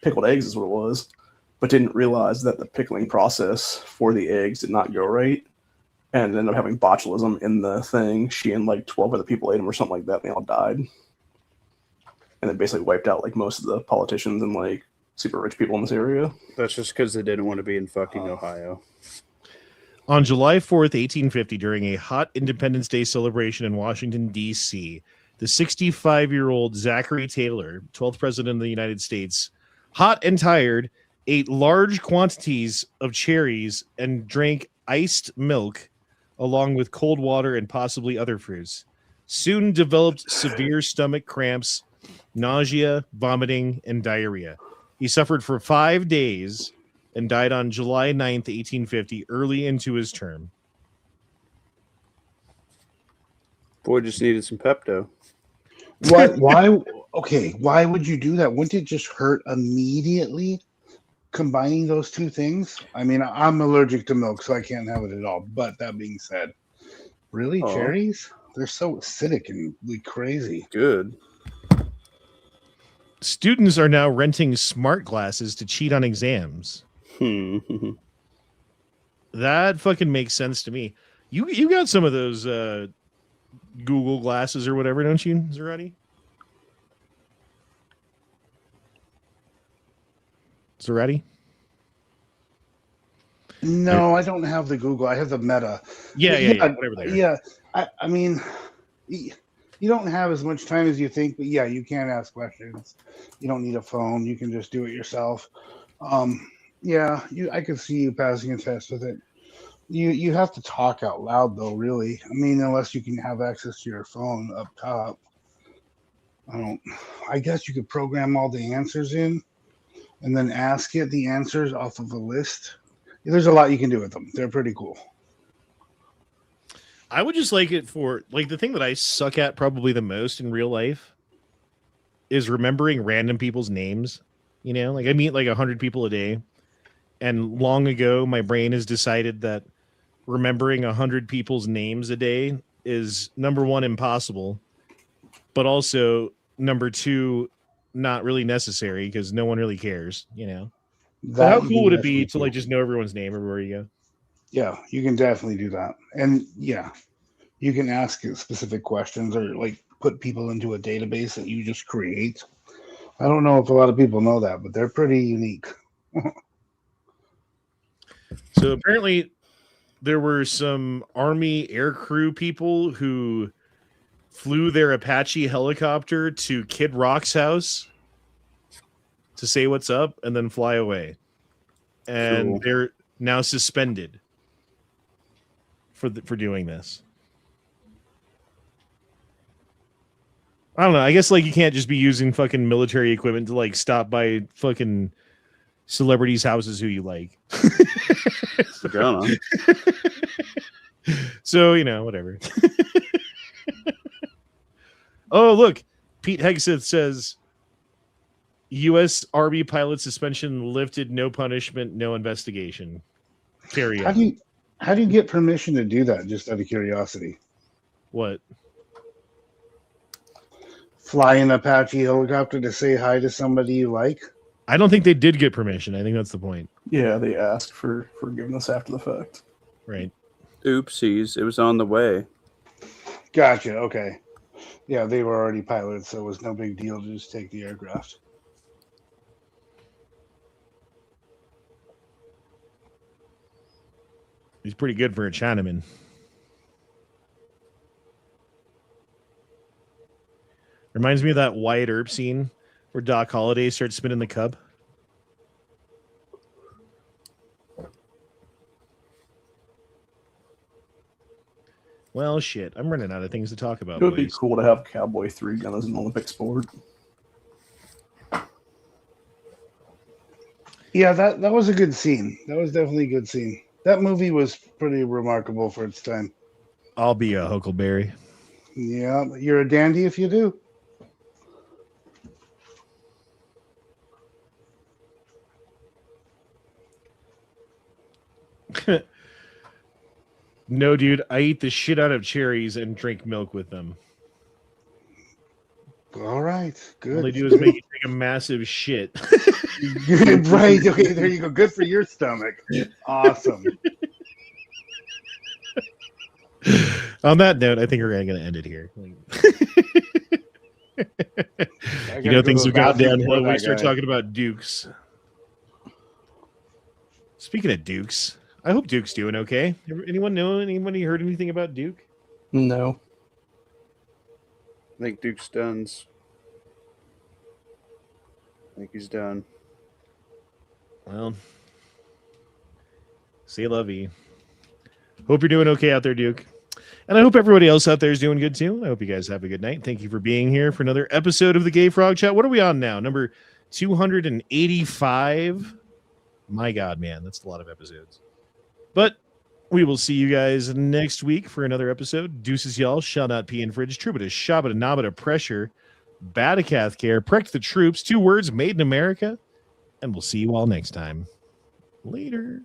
pickled eggs is what it was, but didn't realize that the pickling process for the eggs did not go right, and ended up having botulism in the thing. She and like 12 other people ate them or something like that, and they all died. And it basically wiped out like most of the politicians and like super rich people in this area. That's just because they didn't want to be in fucking Ohio. On July 4th, 1850, during a hot Independence Day celebration in Washington, D.C., the 65-year-old Zachary Taylor, 12th president of the United States, hot and tired, ate large quantities of cherries and drank iced milk along with cold water and possibly other fruits. Soon developed severe stomach cramps, nausea, vomiting, and diarrhea. He suffered for 5 days and died on July 9th, 1850, early into his term. Boy just needed some Pepto. What? Why? Okay, why would you do that? Wouldn't it just hurt immediately? Combining those two things. I mean, I'm allergic to milk, so I can't have it at all. But that being said, really, Oh. cherries? They're so acidic and crazy. Good. Students are now renting smart glasses to cheat on exams. That fucking makes sense to me. You got some of those Google glasses or whatever, don't you, Zarati? Zarati? No, I don't have the Google. I have the Meta. Yeah, whatever they are. Yeah, I mean, you don't have as much time as you think, but yeah, you can ask questions. You don't need a phone. You can just do it yourself. Yeah, I could see you passing a test with it. You have to talk out loud though, really. I mean, unless you can have access to your phone up top. I guess you could program all the answers in and then ask it the answers off of a list. There's a lot you can do with them. They're pretty cool. I would just like it for, like, the thing that I suck at probably the most in real life is remembering random people's names. You know, like I meet like 100 people a day. And long ago, my brain has decided that remembering 100 people's names a day is, number one, impossible, but also number two, not really necessary because no one really cares, you know. But how cool would it be to like just know everyone's name everywhere you go? Yeah, you can definitely do that. And yeah, you can ask it specific questions or like put people into a database that you just create. I don't know if a lot of people know that, but they're pretty unique. So apparently there were some Army aircrew people who flew their Apache helicopter to Kid Rock's house to say what's up and then fly away. And Cool. they're now suspended for doing this. I don't know. I guess like you can't just be using fucking military equipment to like stop by fucking celebrities' houses who you like. So, you know, whatever. Oh, look. Pete Hegseth says U.S. Army pilot suspension lifted, no punishment, no investigation. Carry on. How do you get permission to do that, just out of curiosity? What? Fly an Apache helicopter to say hi to somebody you like? I don't think they did get permission. I think that's the point. Yeah, they asked for forgiveness after the fact. Right. Oopsies. It was on the way. Gotcha. Okay. Yeah, they were already pilots, so it was no big deal to just take the aircraft. He's pretty good for a Chinaman. Reminds me of that Wyatt Earp scene where Doc Holliday starts spinning the cub. Well, shit. I'm running out of things to talk about. It would be boys. cool to have Cowboy 3 gun as an Olympic sport. Yeah, that was a good scene. That was definitely a good scene. That movie was pretty remarkable for its time. I'll be a Huckleberry. Yeah, you're a dandy if you do. No, dude. I eat the shit out of cherries and drink milk with them. All right, good. All they do is make you take a massive shit. Good, right. Okay, there you go. Good for your stomach. Awesome. On that note, I think we're going to end it here. You know, things have gone downhill when we start talking about Dukes. Speaking of Dukes, I hope Duke's doing okay. Anyone know? Anybody heard anything about Duke? No. I think Duke's done. I think he's done. Well, say la vie. Hope you're doing okay out there, Duke. And I hope everybody else out there is doing good too. I hope you guys have a good night. Thank you for being here for another episode of the Gay Frog Chat. What are we on now? Number 285. My God, man, that's a lot of episodes. But we will see you guys next week for another episode. Deuces, y'all. Shall not pee in fridge. Trubita, shabata, nabata, pressure. Batacath care. Prect the troops. 2 words made in America. And we'll see you all next time. Later.